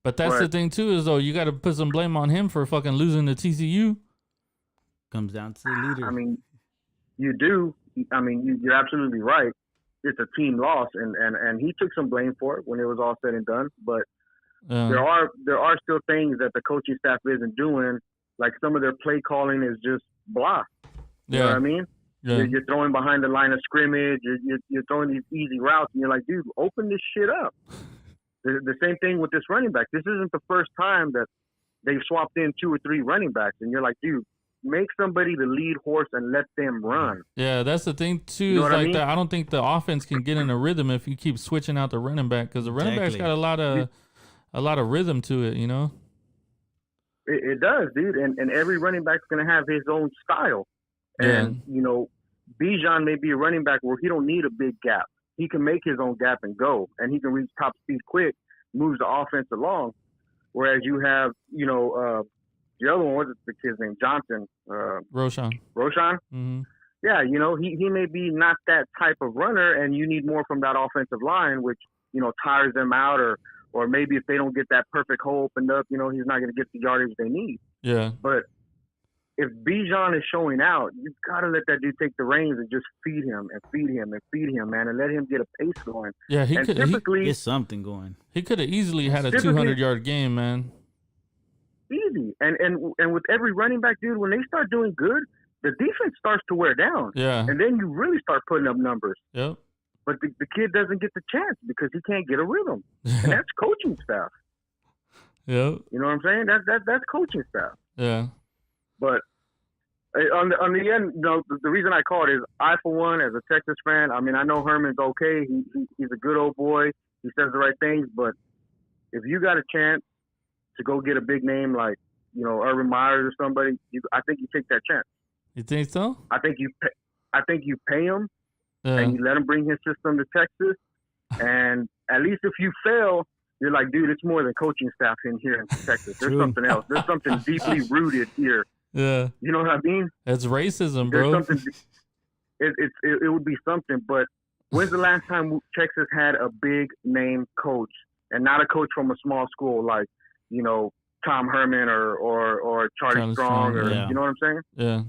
But that's the thing too, is though you got to put some blame on him for fucking losing to TCU. Comes down to the leader. I mean, you do. I mean, you're absolutely right. It's a team loss, and he took some blame for it when it was all said and done. But there are still things that the coaching staff isn't doing. Like some of their play calling is just blah. You know what I mean? Yeah. You're throwing behind the line of scrimmage. You're throwing these easy routes, and you're like, dude, open this shit up. The same thing with this running back. This isn't the first time that they've swapped in 2 or 3 running backs, and you're like, dude, make somebody the lead horse and let them run. Yeah, that's the thing too. You know what I mean? I don't think the offense can get in a rhythm if you keep switching out the running back, because the running back's got a lot of rhythm to it. It does, dude, and every running back's gonna have his own style. And Bijan may be a running back where he don't need a big gap. He can make his own gap and go, and he can reach top speed quick, moves the offense along. Whereas you have, the other one, what's the kid's name? Johnson. Roshan. Mm-hmm. Yeah, he may be not that type of runner, and you need more from that offensive line, which, tires them out, or maybe if they don't get that perfect hole opened up, he's not going to get the yardage they need. Yeah. But if Bijan is showing out, you gotta let that dude take the reins and just feed him and feed him and feed him, man, and let him get a pace going. Yeah, he could get something going. He could have easily had a 200-yard game, man. Easy. And with every running back, dude, when they start doing good, the defense starts to wear down. Yeah. And then you really start putting up numbers. Yep. But the kid doesn't get the chance because he can't get a rhythm. And that's coaching staff. Yep. You know what I'm saying? That's coaching staff. Yeah. But on the end, the reason I called is I, for one, as a Texas fan, I mean, I know Herman's okay. He's a good old boy. He says the right things. But if you got a chance to go get a big name like, Urban Myers or somebody, I think you take that chance. You think so? I think you pay him and you let him bring his system to Texas. And at least if you fail, you're like, dude, it's more than coaching staff in here in Texas. There's something else. There's something deeply rooted here. Yeah. You know what I mean? That's racism, bro. There's something. It would be something. But when's the last time Texas had a big name coach and not a coach from a small school like, Tom Herman or Charlie Strong or you know what I'm saying? Yeah.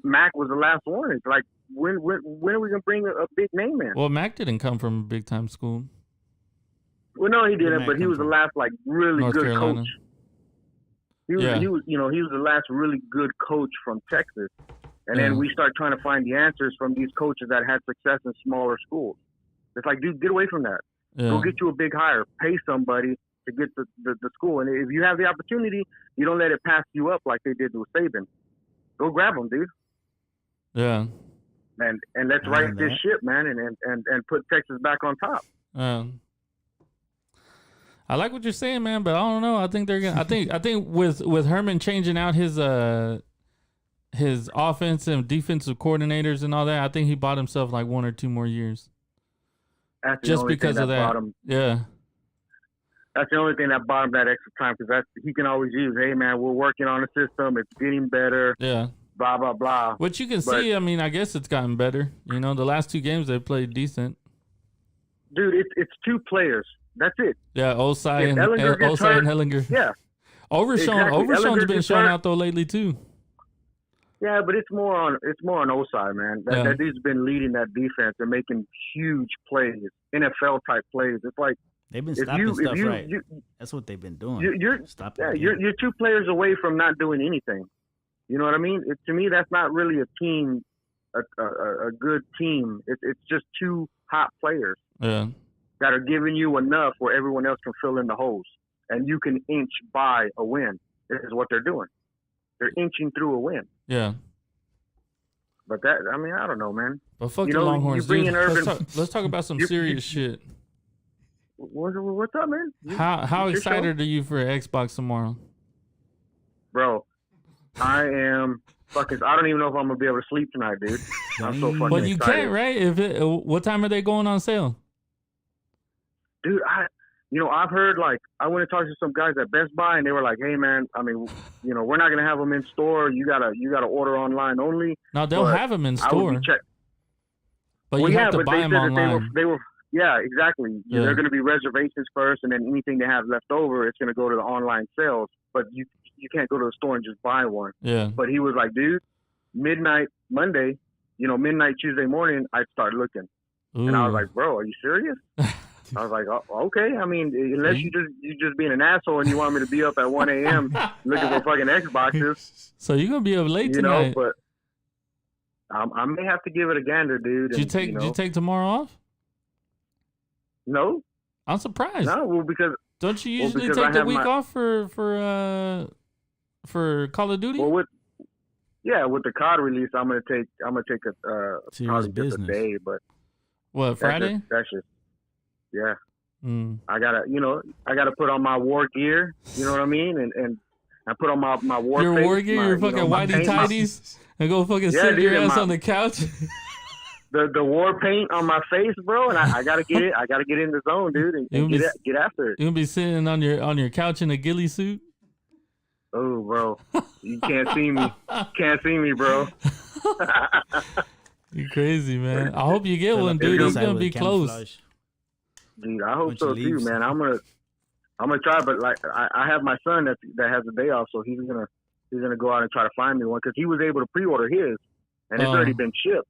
Mac was the last one. It's like when are we gonna bring a big name in? Well, Mac didn't come from a big time school. Well, no, he didn't. But he was the last really North good Carolina. coach. He was the last really good coach from Texas. And then we start trying to find the answers from these coaches that had success in smaller schools. It's like, dude, get away from that. Yeah. Go get you a big hire. Pay somebody to get the school. And if you have the opportunity, you don't let it pass you up like they did with Saban. Go grab them, dude. Yeah. And let's right this ship, man, and put Texas back on top. I like what you're saying, man, but I don't know. I think they're gonna. I think with Herman changing out his offense and defensive coordinators and all that, I think he bought himself like 1 or 2 more years. That's just because of that. Yeah. That's the only thing that bought him that extra time because he can always use, hey, man, we're working on a system. It's getting better. Yeah. Blah, blah, blah. Which you can see. I mean, I guess it's gotten better. The last 2 games they played decent. Dude, it's 2 players. That's it. Yeah, Osai and Hellinger. Yeah. Overshown's been shown out though lately too. Yeah, but it's more on Osai, man. That dude's been leading that defense and making huge plays, NFL type plays. It's like they've been stopping stuff right. That's what they've been doing. You're 2 players away from not doing anything. You know what I mean? To me, that's not really a team, a good team. It's just 2 hot players. Yeah. That are giving you enough where everyone else can fill in the holes. And you can inch by a win. This is what they're doing. They're inching through a win. Yeah. But I don't know, man. But fuck the Longhorns, dude. Let's talk about some serious shit. What's up, man? How excited are you for Xbox tomorrow? Bro, I am fucking... I don't even know if I'm going to be able to sleep tonight, dude. I'm so fucking But you excited. can't, right? What time are they going on sale? Dude, I've heard, I went and talked to some guys at Best Buy, and they were like, hey, man, I mean, we're not going to have them in store. You gotta order online only. No, they'll have them in store. But you have to buy them online. Yeah, exactly. Yeah. They're going to be reservations first, and then anything they have left over, it's going to go to the online sales. But you can't go to the store and just buy one. Yeah. But he was like, dude, midnight Monday, midnight Tuesday morning, I'd start looking. Ooh. And I was like, bro, are you serious? I was like, oh, okay. I mean, unless you just being an asshole and you want me to be up at 1 a.m. looking for fucking Xboxes. So you're gonna be up late tonight. But I may have to give it a gander, dude. Did you take tomorrow off? No. I'm surprised. No, well, because don't you usually take the week off for Call of Duty? Well, with the COD release, I'm gonna take probably just a day, but what, Friday? That's just yeah. I gotta put on my war gear. You know what I mean? And I put on my war. Your war gear, your fucking whitey tighties, and go fucking sit your ass on the couch. The war paint on my face, bro, and I gotta get it. I gotta get in the zone, dude, and get after it. You gonna be sitting on your couch in a ghillie suit? Oh, bro, you can't see me. Can't see me, bro. You crazy, man. I hope you get one, dude. It's gonna be close. Dude, I hope so too, man. I'm gonna try, but I have my son that has a day off, so he's gonna he's gonna go out and try to find me one because he was able to pre-order his, and it's already been shipped.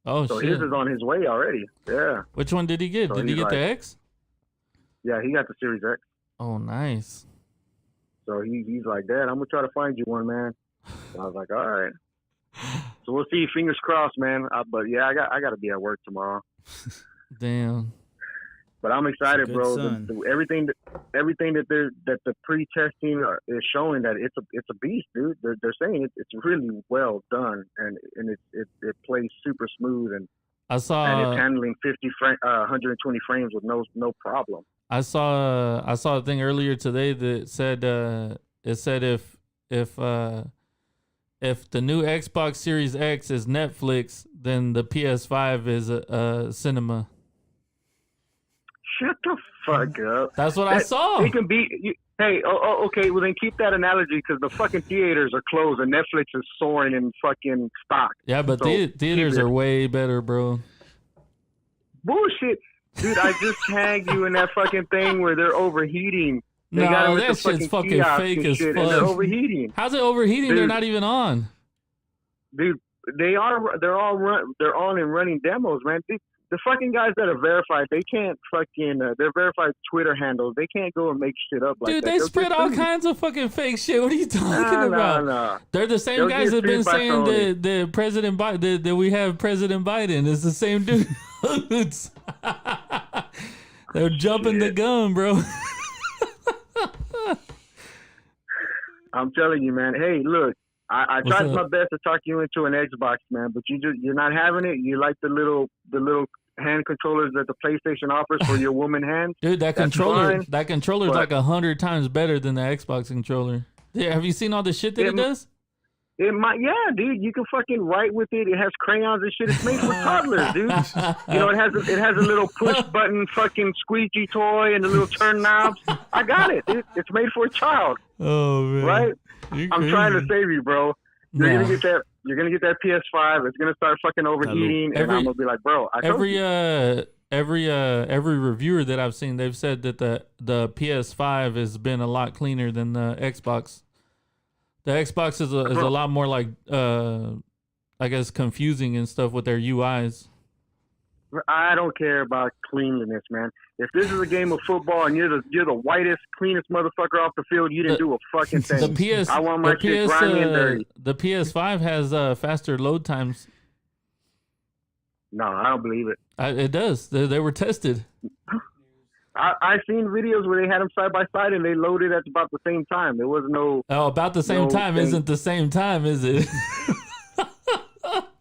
Oh, so shit. his is on his way already. Yeah. Which one did he get? So did he get the X? Yeah, he got the Series X. Oh, nice. So he's like, Dad, I'm gonna try to find you one, man. So I was like, all right. So we'll see. Fingers crossed, man. But yeah, I got to be at work tomorrow. Damn. But I'm excited, bro. Everything that the pre-testing is showing that it's a beast, dude. They're saying it's really well done, and it plays super smooth, and it's handling 120 frames with no problem. I saw a thing earlier today that said if the new Xbox Series X is Netflix, then the PS5 is a cinema. Shut the fuck up. That's what I saw. It can be. Hey, okay. Well, then keep that analogy because the fucking theaters are closed and Netflix is soaring in fucking stock. Yeah, but theaters are way better, bro. Bullshit, dude. I just tagged you in that fucking thing where they're overheating. No, that shit's fucking fake as fuck. They're overheating. How's it overheating? Dude, they're not even on. Dude, they are. They're on and running demos, man. The fucking guys that are verified, they can't fucking. They're verified Twitter handles. They can't go and make shit up like that. Dude, they spread all kinds of fucking fake shit. What are you talking about? Nah. They're the same guys that have been saying that President Biden that we have President Biden. It's the same dudes. They're jumping the gun, bro. I'm telling you, man. Hey, look, I tried my best to talk you into an Xbox, man, but you're not having it. You like the little hand controllers that the PlayStation offers for your woman hand. Dude, that controller is like 100 times better than the Xbox controller. Yeah, have you seen all the shit that it does? It might, yeah, dude. You can fucking write with it. It has crayons and shit. It's made for toddlers, dude. You know, it has a little push button fucking squeegee toy and the little turn knobs. I got it. It's made for a child. Oh man, right? I'm trying to save you, bro. You're gonna get that. You're gonna get that PS5. It's gonna start fucking overheating, and I'm gonna be like, bro. Every reviewer that I've seen, they've said that the PS5 has been a lot cleaner than the Xbox. The Xbox is a lot more like I guess confusing and stuff with their UIs. I don't care about cleanliness, man. If this is a game of football and you're the whitest, cleanest motherfucker off the field, you didn't do a fucking thing. I want my shit grimy and dirty. The PS5 has faster load times. No, I don't believe it. It does. They were tested. I've seen videos where they had them side by side and they loaded at about the same time. There was no. Oh, about the same time isn't the same time, is it?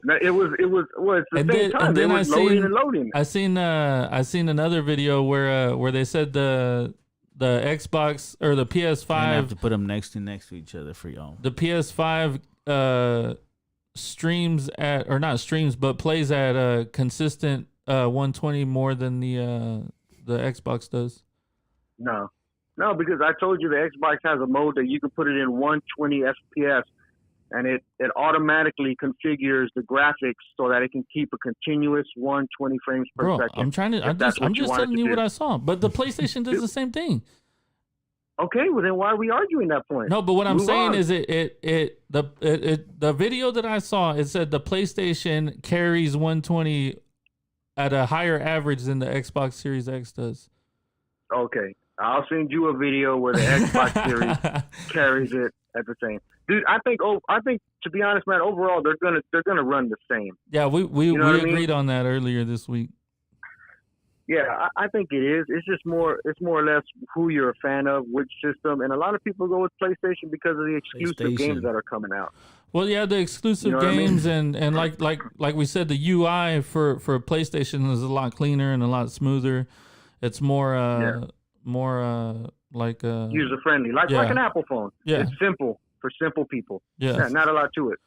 No, it was the same time. And then it was loading and loading. I seen another video where they said the Xbox or the PS5. I have to put them next to each other for y'all. The PS5 streams at, or not streams, but plays at a consistent 120 more than the Xbox does. No, because I told you the Xbox has a mode that you can put it in 120 FPS. And it automatically configures the graphics so that it can keep a continuous 120 frames per second. I'm just telling you what I saw. But the PlayStation does the same thing. Okay, well then why are we arguing that point? No, but what I'm saying is the video that I saw, it said the PlayStation carries 120 at a higher average than the Xbox Series X does. Okay, I'll send you a video where the Xbox Series carries it at the same. Dude, I think to be honest, man, overall they're gonna run the same. Yeah, we agreed on that earlier this week. Yeah, I think it is. It's just more or less who you're a fan of, which system, and a lot of people go with PlayStation because of the exclusive games that are coming out. Well, yeah, the exclusive games and like we said, the UI for PlayStation is a lot cleaner and a lot smoother. It's more like user friendly, like an Apple phone. Yeah, it's simple. For simple people. Yeah, not a lot to it.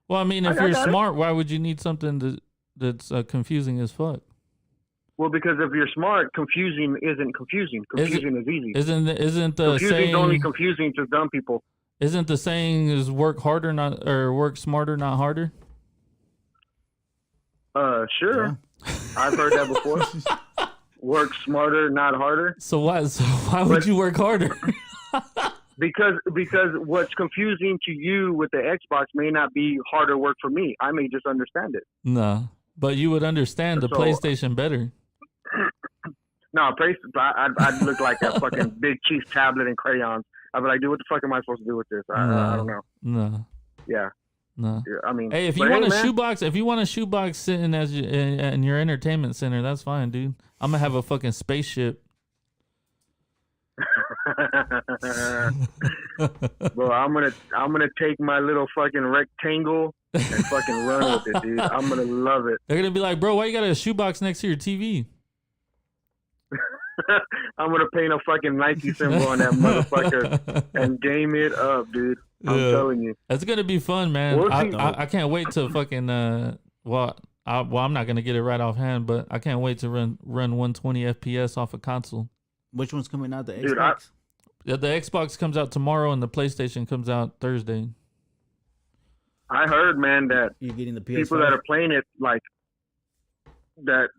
Well, I mean, if you're smart, why would you need something that's confusing as fuck? Well, because if you're smart, confusing isn't confusing. Confusing is easy. Isn't the confusing saying only confusing to dumb people? Isn't the saying is work smarter, not harder? Sure. Yeah. I've heard that before. Work smarter, not harder. So why would you work harder? Because what's confusing to you with the Xbox may not be harder work for me. I may just understand it. No, but you would understand the PlayStation better. No, I'd look like a fucking big chief tablet and crayons. I'd be like, dude, what the fuck am I supposed to do with this? I don't know. No. Yeah. No. I mean, hey, if you want a shoebox sitting as in your entertainment center, that's fine, dude. I'm gonna have a fucking spaceship. Bro, I'm gonna take my little fucking rectangle and fucking run with it, dude. I'm gonna love it. They're gonna be like, bro, why you got a shoebox next to your TV? I'm gonna paint a fucking Nike symbol on that motherfucker and game it up, dude. I'm telling you, it's gonna be fun, man. I can't wait to fucking I'm not gonna get it right offhand, but I can't wait to run 120 FPS off a console. Which one's coming out? The Xbox? The Xbox comes out tomorrow and the PlayStation comes out Thursday. I heard, man, that you're getting the PS5? People that are playing it, like, that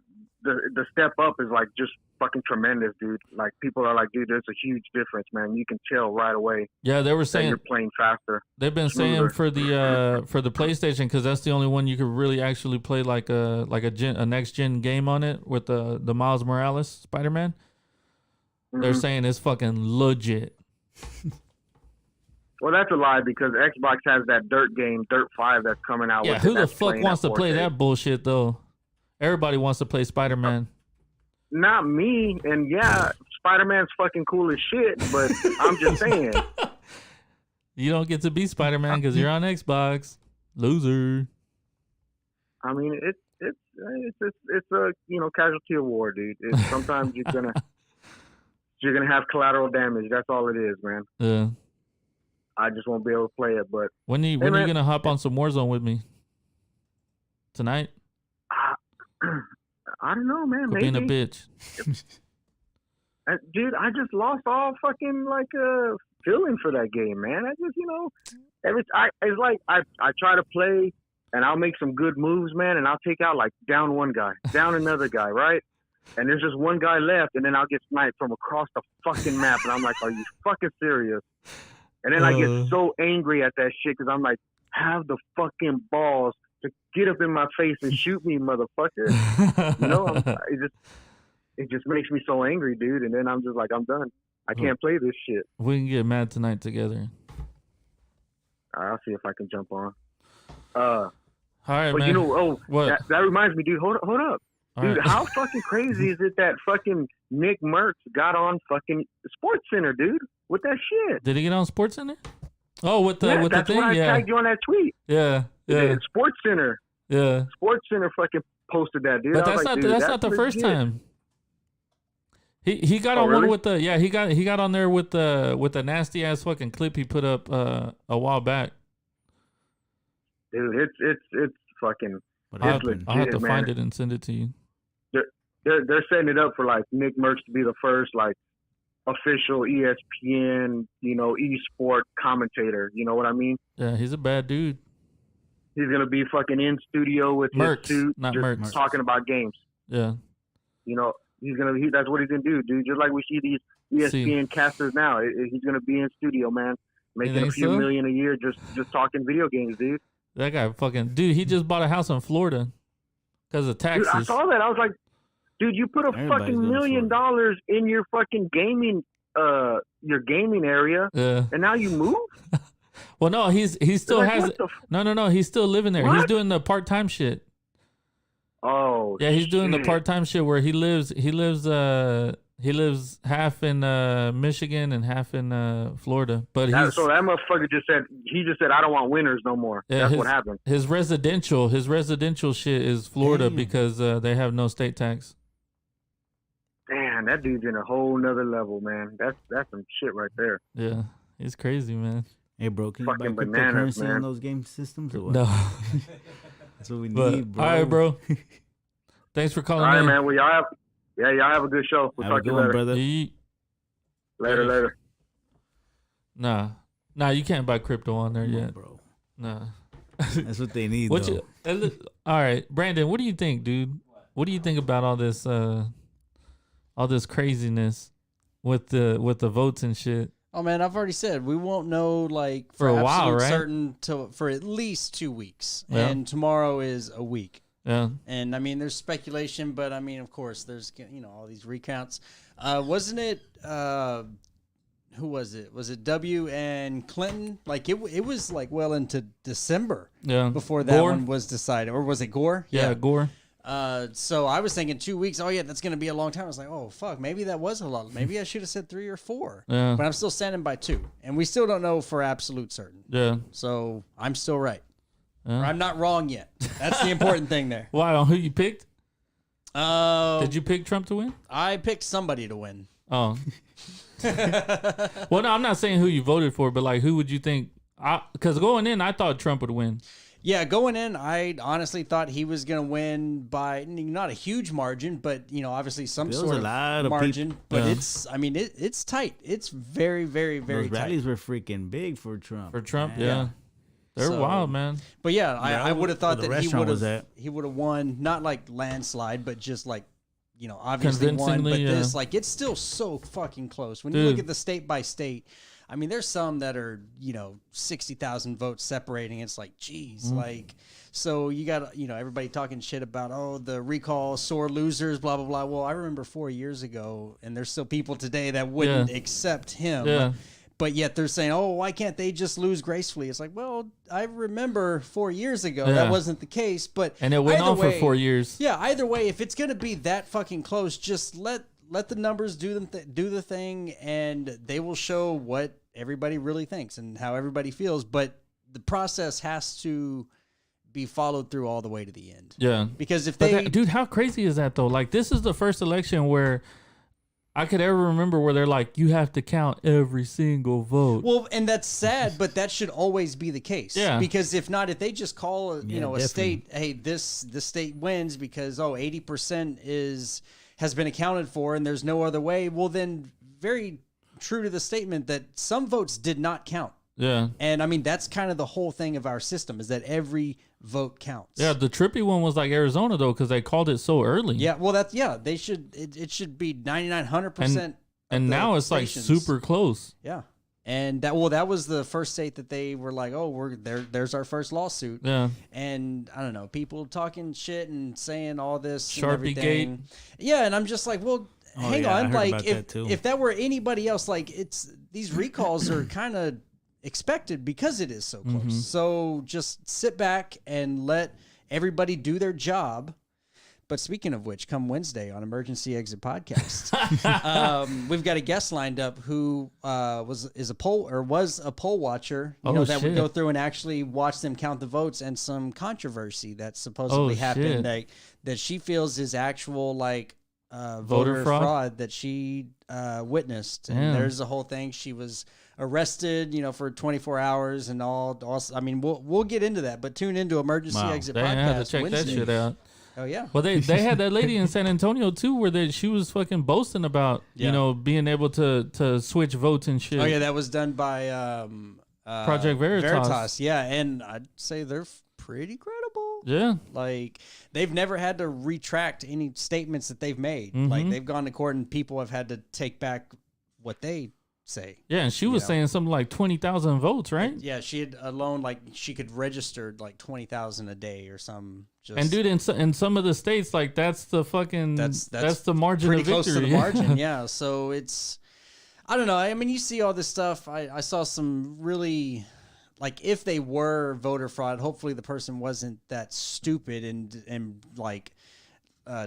the step up is like just fucking tremendous, dude. Like, people are like, dude, there's a huge difference, man. You can tell right away. Yeah, they were saying you're playing faster. They've been saying for the PlayStation, because that's the only one you could really actually play like a next gen game on it with the Miles Morales Spider-Man. They're saying it's fucking legit. Well, that's a lie because Xbox has that Dirt game, Dirt 5, that's coming out. Yeah, who the fuck wants to play that bullshit though? Everybody wants to play Spider-Man. Not me, and yeah, Spider-Man's fucking cool as shit, but I'm just saying. You don't get to be Spider-Man because you're on Xbox, loser. I mean, it's a casualty of war, dude. Sometimes you're gonna have collateral damage. That's all it is, man. Yeah. I just won't be able to play it. But when are you gonna hop on some Warzone with me? Tonight? I don't know, man. Maybe. Being a bitch. Dude, I just lost all fucking feeling for that game, man. I just it's like I try to play and I'll make some good moves, man, and I'll take out like down one guy, down another guy, right? And there's just one guy left, and then I'll get sniped from across the fucking map, and I'm like, are you fucking serious? And then I get so angry at that shit because I'm like, have the fucking balls to get up in my face and shoot me, motherfucker. It just makes me so angry, dude. And then I'm just like, I'm done. I can't play this shit. We can get mad tonight together. I'll see if I can jump on. All right, but man. What? That reminds me, dude. Hold up. Dude, how fucking crazy is it that fucking Nick Merckx got on fucking Sports Center, dude, with that shit? Did he get on Sports Center? Oh, with the thing? That's when I tagged you on that tweet. Yeah. Sports Center. Yeah. Sports Center fucking posted that, dude. But that's not the first time. He got on one with he got on there with the nasty ass fucking clip he put up a while back. Dude, it's fucking. I'll have to find it and send it to you. They're setting it up for like Nick Merckx to be the first like official ESPN esport commentator. You know what I mean? Yeah, he's a bad dude. He's gonna be fucking in studio with Merckx, his suit, not just Merckx. talking about games. Yeah. That's what he's gonna do, dude. Just like we see these ESPN casters now. He's gonna be in studio, man, making a few million a year just talking video games, dude. That guy dude, he just bought a house in Florida because of taxes. Dude, I saw that. I was like, dude, you put fucking $1 million in your fucking gaming area, and now you move? Well, no, he still has it. No, he's still living there. What? He's doing the part-time shit. Oh, yeah, he's doing the part-time shit where he lives half in Michigan and half in Florida. But so that motherfucker just said I don't want winners no more. Yeah, that's what happened. His residential shit is Florida because they have no state tax. Damn, that dude's in a whole nother level, man. That's some shit right there. Yeah, he's crazy, man. Hey, bro, can you buy bananas, cryptocurrency on those game systems or what? No. That's what we need, bro. All right, bro. Thanks for calling in. All right, man. Well, y'all have a good show. We'll talk to you later. Brother. Later. Nah, you can't buy crypto on there yet. Bro. Nah. That's what they need, though. All right, Brandon, what do you think, dude? What do you think about all this craziness with the votes and shit? Oh man, I've already said we won't know like For a absolute while, right? certain for at least 2 weeks, Yeah. and tomorrow is a week. Yeah. And I mean, there's speculation, but I mean, of course, there's all these recounts. Wasn't it? Who was it? Was it W and Clinton? Like it was like well into December before that one was decided, or was it Gore? Yeah, Gore. So I was thinking 2 weeks. Oh yeah, that's gonna be a long time. I was like, oh fuck, maybe that was a lot. Maybe I should have said 3 or 4. Yeah. But I'm still standing by 2, and we still don't know for absolute certain. Yeah. So I'm still right. Or I'm not wrong yet. That's the important thing there. Why, on who you picked? Did you pick Trump to win? I picked somebody to win. Oh. Well, no, I'm not saying who you voted for, but like, who would you think? Because going in, I thought Trump would win. Yeah, going in, I honestly thought he was going to win by not a huge margin, but obviously some sort of margin. But it's tight. It's very, very, very tight. Those rallies were freaking big for Trump. For Trump, yeah. They're wild, man. But yeah, I would have thought that he would have won, not like landslide, but just like obviously won. But this, like, it's still so fucking close. When you look at the state by state, I mean, there's some that are 60,000 votes separating. It's like, geez, like, so you got everybody talking shit about the recall, sore losers, blah blah blah. Well, I remember 4 years ago, and there's still people today that wouldn't accept him. Yeah. But yet they're saying, oh, why can't they just lose gracefully? It's like, well, I remember 4 years ago that wasn't the case. And it went on for 4 years. Yeah, either way, if it's going to be that fucking close, just let the numbers do the thing, and they will show what everybody really thinks and how everybody feels. But the process has to be followed through all the way to the end. Yeah. Because if dude, how crazy is that, though? Like, this is the first election where I could ever remember where they're like, you have to count every single vote. Well, and that's sad, but that should always be the case. Yeah. Because if not, if they just call a state, hey, this state wins because 80% has been accounted for and there's no other way, well then very true to the statement that some votes did not count. Yeah. And I mean, that's kind of the whole thing of our system, is that every vote counts. Yeah, the trippy one was like Arizona, though, because they called it so early. Yeah, well, they should, it should be 99, 100%. And now it's stations. Like super close. Yeah. And that was the first state that they were like, oh, there's our first lawsuit. Yeah. And I don't know, people talking shit and saying all this Sharpie and everything. Gate. Yeah, and I'm just like, well, hang on, like if that were anybody else, like these recalls are kind of expected because it is so close. Mm-hmm. So just sit back and let everybody do their job. But speaking of which, come Wednesday on Emergency Exit Podcast, we've got a guest lined up who was a poll watcher. That would go through and actually watch them count the votes, and some controversy that supposedly happened that she feels is actual voter fraud that she witnessed. And there's the whole thing. She was arrested, for 24 hours and all. I mean, we'll get into that, but tune into Emergency Exit Podcast. Have to check Wednesday. that shit out. Oh yeah. Well, they had that lady in San Antonio too, where she was fucking boasting about being able to switch votes and shit. Oh yeah, that was done by Project Veritas. Yeah, and I'd say they're pretty credible. Yeah, like they've never had to retract any statements that they've made. Mm-hmm. Like they've gone to court and people have had to take back what they say. Yeah, and she was saying something like 20,000 votes, right? Yeah, she had alone she could register 20,000 a day or some. And dude, in some of the states, like that's the fucking that's the margin of victory. Pretty close to the margin, yeah. So it's, I don't know. I mean, you see all this stuff. I saw some really, if they were voter fraud, hopefully the person wasn't that stupid and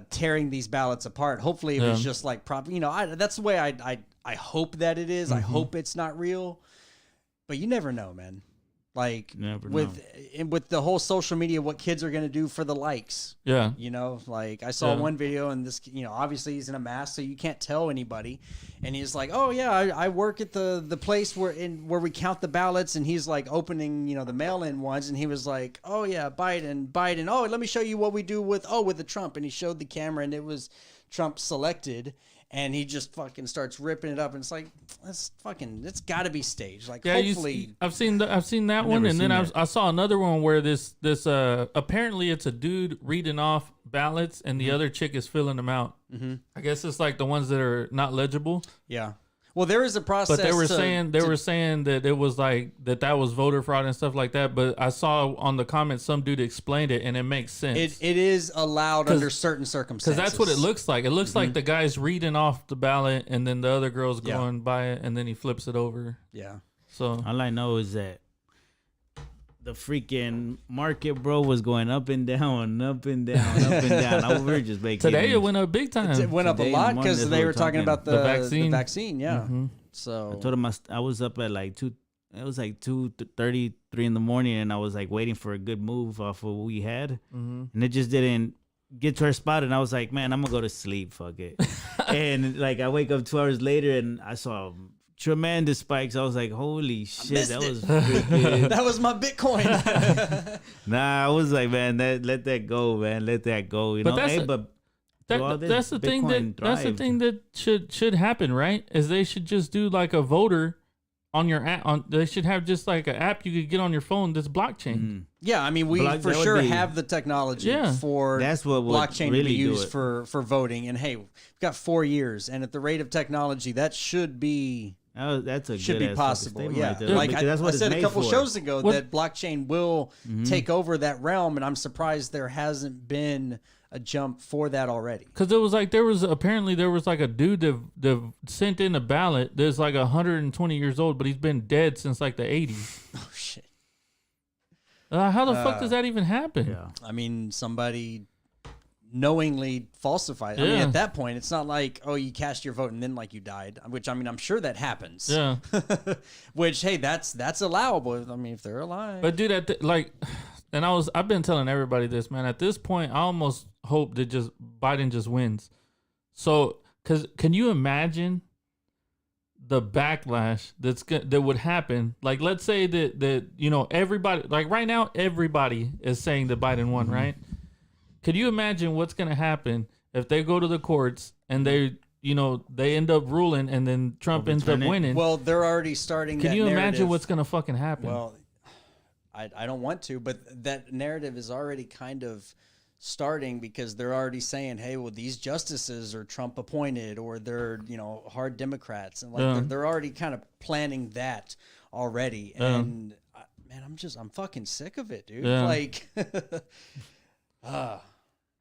tearing these ballots apart. Hopefully it was just proper. That's the way I hope that it is. Mm-hmm. I hope it's not real, but you never know, man. With the whole social media, what kids are going to do for the likes. Yeah. I saw one video and this, obviously he's in a mask, so you can't tell anybody. And he's like, oh yeah, I work at the place where we count the ballots. And he's like opening, the mail-in ones. And he was like, oh yeah, Biden. Oh, let me show you what we do with the Trump. And he showed the camera and it was Trump selected. And he just fucking starts ripping it up, and it's like, it's got to be staged. Hopefully, I've seen that one, and then I saw another one where this apparently it's a dude reading off ballots, and the other chick is filling them out. Mm-hmm. I guess it's the ones that are not legible. Yeah. Well, there is a process. But they were saying that it was like that was voter fraud and stuff like that. But I saw on the comments some dude explained it, and it makes sense. It is allowed under certain circumstances. Because that's what it looks like. It looks like the guy's reading off the ballot, and then the other girl's going by it, and then he flips it over. Yeah. So all I know is that the freaking market, bro, was going up and down, up and down, up and down. We were just making today it went up big time. It went up a lot because they were talking about the vaccine. The vaccine, yeah. So I told him I was up at like 2. It was like 2:33 in the morning, and I was like waiting for a good move off of what we had, and it just didn't get to our spot. And I was like, man, I'm gonna go to sleep. Fuck it. And like I wake up 2 hours later, and I saw tremendous spikes. I was like, holy shit, that was freaking... that was my Bitcoin. Nah, I was like, man, let that go, man. Let that go. You know, that's the thing that should happen, right? Is they should just do like a voter on your app. They should have just like an app you could get on your phone that's blockchain. Yeah, I mean, we for sure have the technology for that's what blockchain really to be used for voting. And hey, we've got 4 years, and at the rate of technology, that should be should be possible. Yeah, right there. Like that's what I said a couple for. shows ago that blockchain will take over that realm, and I'm surprised there hasn't been a jump for that already. Because it was like there was like a dude that sent in a ballot that's like 120 years old, but he's been dead since like the 80s. Oh shit! How the fuck does that even happen? Yeah. I mean, somebody knowingly falsified. I mean, at that point, it's not like, oh, you cast your vote and then like you died. Which I mean, I'm sure that happens. Yeah. Which hey, that's allowable. I mean, if they're alive. But dude, I've been telling everybody this, man. At this point, I almost hope that Biden just wins. So, because can you imagine the backlash that would happen? Like, let's say that you know everybody, like right now, everybody is saying that Biden won, right? Could you imagine what's gonna happen if they go to the courts and they end up ruling and then Trump ends up winning? Well, they're already starting. Can you imagine narrative. what's gonna fucking happen? Well, I don't want to, but that narrative is already kind of starting because they're already saying, hey, well, these justices are Trump appointed or they're, hard Democrats. And like they're already kind of planning that already. And man, I'm fucking sick of it, dude. Yeah. Like,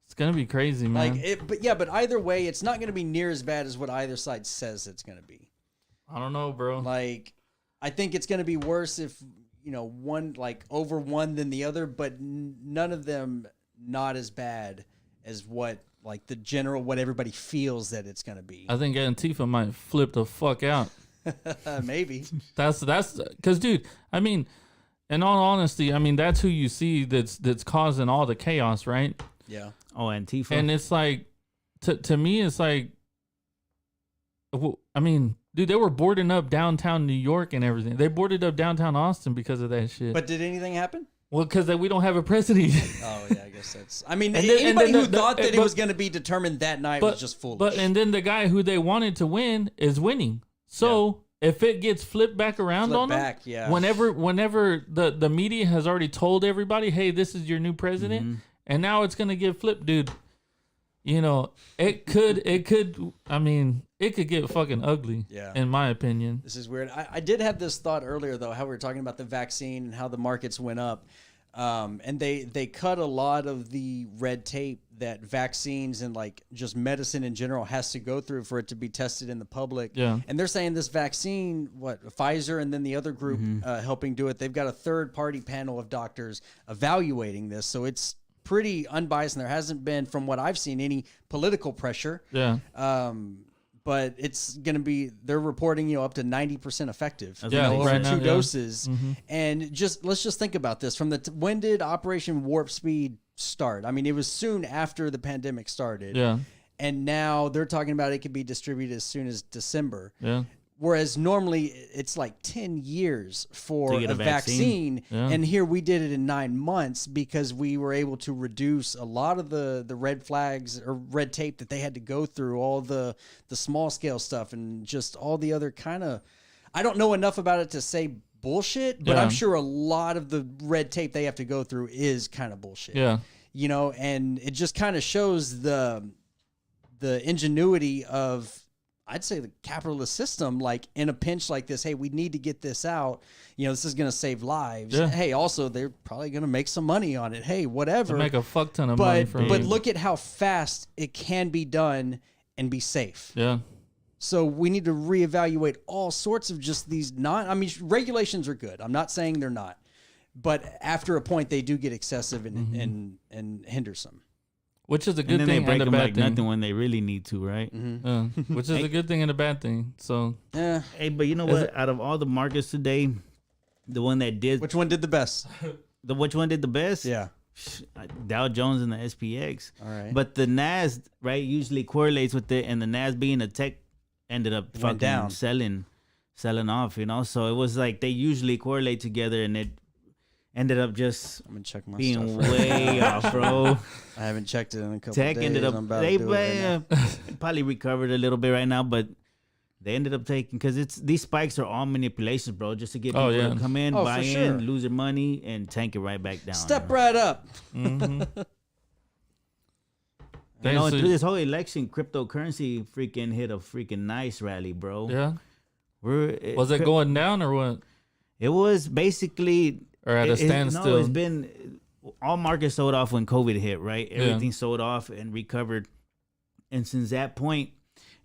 it's going to be crazy, man. But either way, it's not going to be near as bad as what either side says it's going to be. I don't know, bro. Like, I think it's going to be worse if, one like over one than the other, but none of them not as bad as what like the general what everybody feels that it's going to be. I think Antifa might flip the fuck out. Maybe. That's because, dude, I mean, in all honesty, I mean, that's who you see that's causing all the chaos, right? Yeah. Oh, Antifa. And it's like, to me, it's like, I mean, dude, they were boarding up downtown New York and everything. They boarded up downtown Austin because of that shit. But did anything happen? Well, because we don't have a president. Oh, yeah, I guess that's... I mean, anybody who thought that it was going to be determined that night was just foolish. And then the guy who they wanted to win is winning. So if it gets flipped back around on them, whenever the media has already told everybody, hey, this is your new president, and now it's going to get flipped, dude. It could, I mean, it could get fucking ugly, in my opinion. This is weird. I did have this thought earlier, though, how we were talking about the vaccine and how the markets went up. And they cut a lot of the red tape that vaccines and like just medicine in general has to go through for it to be tested in the public. Yeah. And they're saying this vaccine, Pfizer and then the other group helping do it, they've got a third-party panel of doctors evaluating this. So it's pretty unbiased, and there hasn't been, from what I've seen, any political pressure. Yeah. But it's going to be, they're reporting, up to 90% effective. Right now, 2 doses. And let's just think about this. When did Operation Warp Speed start? I mean, it was soon after the pandemic started. Yeah. And now they're talking about it could be distributed as soon as December. Yeah. Whereas normally it's like 10 years for a vaccine. Yeah. And here we did it in 9 months because we were able to reduce a lot of the red flags or red tape that they had to go through, all the small scale stuff and just all the other kind of, I don't know enough about it to say bullshit, but I'm sure a lot of the red tape they have to go through is kind of bullshit. Yeah. And it just kind of shows the ingenuity of I'd say the capitalist system, like in a pinch like this, hey, we need to get this out. You know, this is going to save lives. Yeah. Hey, also, they're probably going to make some money on it. Hey, whatever. To make a fuck ton of money from But it. look at how fast it can be done and be safe. Yeah. So we need to reevaluate all sorts of just these regulations are good. I'm not saying they're not. But after a point, they do get excessive and hindersome. Which is a good and then thing they break and a them bad like thing. nothing when they really need to, right? Which is a good thing and a bad thing. So, Yeah. Hey, but you know what? Out of all the markets today, the one that did Which one did the best? which one did the best? Yeah. Dow Jones and the SPX. All right. But the Nas, right, usually correlates with it, and the Nas being a tech ended up went down. selling off, you know. So it was like they usually correlate together, and it ended up just I'm gonna check my being stuff. way off, bro. I haven't checked it in a couple Tech days. ended up I'm about they to do it right now. probably recovered a little bit right now, but they ended up taking because it's these spikes are all manipulations, bro, just to get people to come in, Oh, buy for in, sure. lose their money, and tank it right back down. Step right up. You know, and So- through this whole election, cryptocurrency freaking hit a freaking nice rally, bro. yeah. Was it going down or what? It was basically Or at a standstill? No, it's been all markets sold off when COVID hit, right? Everything sold off and recovered, and since that point,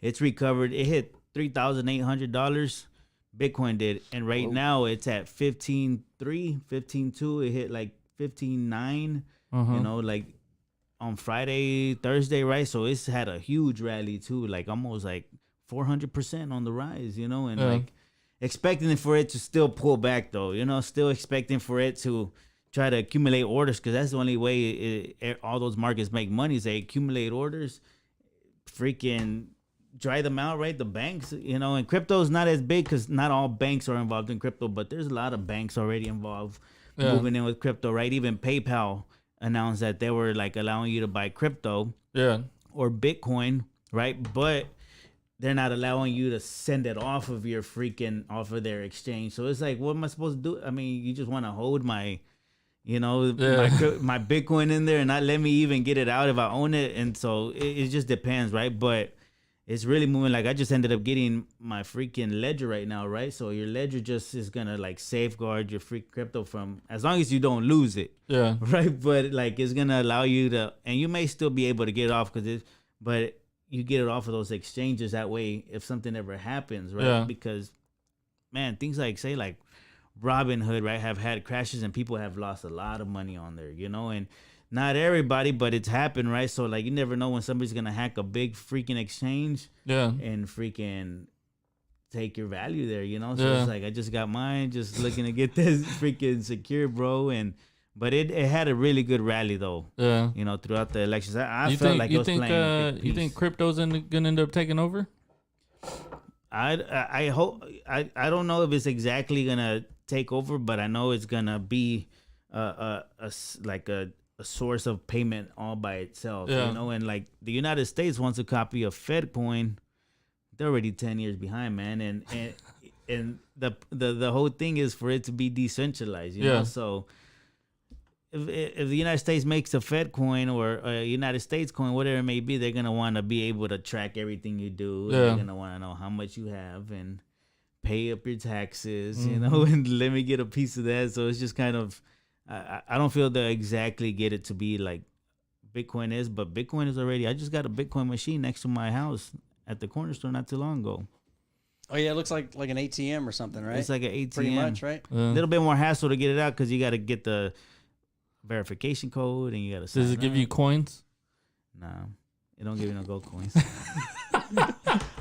it's recovered. It hit $3,800. Bitcoin did, and right now it's at 15.3, 15.2. It hit like 15.9. You know, like on Friday, Thursday, right? So it's had a huge rally too, like almost like 400% on the rise. You know, and like expecting for it to still pull back though. You know, still expecting for it to try to accumulate orders because that's the only way all those markets make money is they accumulate orders, freaking dry them out, right? The banks, you know, and crypto is not as big because not all banks are involved in crypto, but there's a lot of banks already involved moving in with crypto, right? Even PayPal announced that they were like allowing you to buy crypto or Bitcoin, right? But they're not allowing you to send it off of their exchange. So it's like, what am I supposed to do? I mean, you just want to hold my, you know, my Bitcoin in there and not let me even get it out if I own it. And so it just depends, right? But it's really moving. Like I just ended up getting my freaking ledger right now, right? So your ledger just is gonna like safeguard your free crypto from, as long as you don't lose it, right? But like it's gonna allow you to, and you may still be able to get it off but you get it off of those exchanges that way if something ever happens, right? Because man, things like say like Robinhood, right, have had crashes and people have lost a lot of money on there, you know, and not everybody, but it's happened, right? So like you never know when somebody's gonna hack a big freaking exchange, and freaking take your value there, you know. So it's like I just got mine, just looking to get this freaking secure, bro. But it had a really good rally though, you know, throughout the elections. I felt like it was playing. You think crypto's gonna end up taking over? I hope I don't know if it's exactly gonna take over, but I know it's gonna be a source of payment all by itself, you know. And like the United States wants a copy of Fed coin. They're already 10 years behind, man. And the whole thing is for it to be decentralized, you know. So if the United States makes a Fed coin or a United States coin, whatever it may be, they're gonna want to be able to track everything you do. They're gonna want to know how much you have and pay up your taxes, you know, and let me get a piece of that. So it's just kind of, I don't feel they exactly get it to be like Bitcoin is, but Bitcoin is already, I just got a Bitcoin machine next to my house at the corner store not too long ago. Oh yeah, it looks like an ATM or something, right? It's like an ATM. Pretty much, right? A little bit more hassle to get it out because you got to get the verification code and you got to sign Does it give you coins? No, it don't give you no gold coins.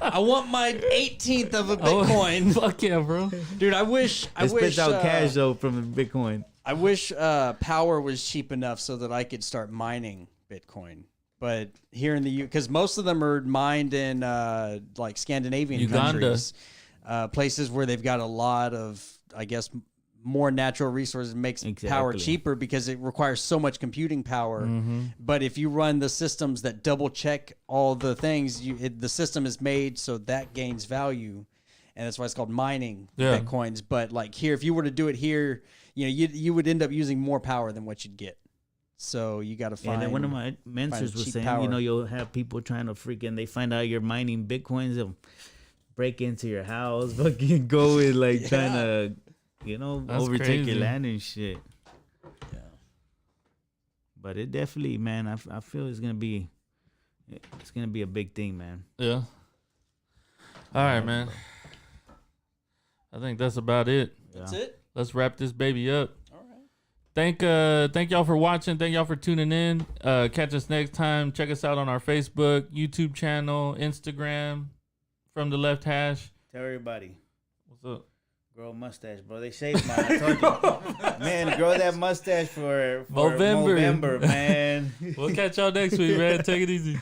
I want my 18th of a Bitcoin. Fuck yeah, bro. Dude, I wish It spits out cash though from the Bitcoin. I wish power was cheap enough so that I could start mining Bitcoin. But here in the because most of them are mined in like Scandinavian countries, places where they've got a lot of, I guess, more natural resources, makes power cheaper because it requires so much computing power. But if you run the systems that double check all the things, the system is made so that gains value, and that's why it's called mining Bitcoins. But like here, if you were to do it here, you know, you would end up using more power than what you'd get. So you got to find. And then one of my mentors was saying, you know, you'll have people trying to freaking, they find out you're mining Bitcoins. break into your house, fucking go and like Yeah. trying to, That's overtake crazy. your land and shit. Yeah. But it definitely, man, I feel it's gonna be a big thing, man. Yeah. All right, man. I think that's about it. That's it. Let's wrap this baby up. All right. Thank y'all for watching. Thank y'all for tuning in. Catch us next time. Check us out on our Facebook, YouTube channel, Instagram, From the Left Hash. Tell everybody, What's up? grow a mustache, bro. They shaved mine. I told you, man, grow that mustache for Movember. Movember, man. We'll catch y'all next week, man. Take it easy.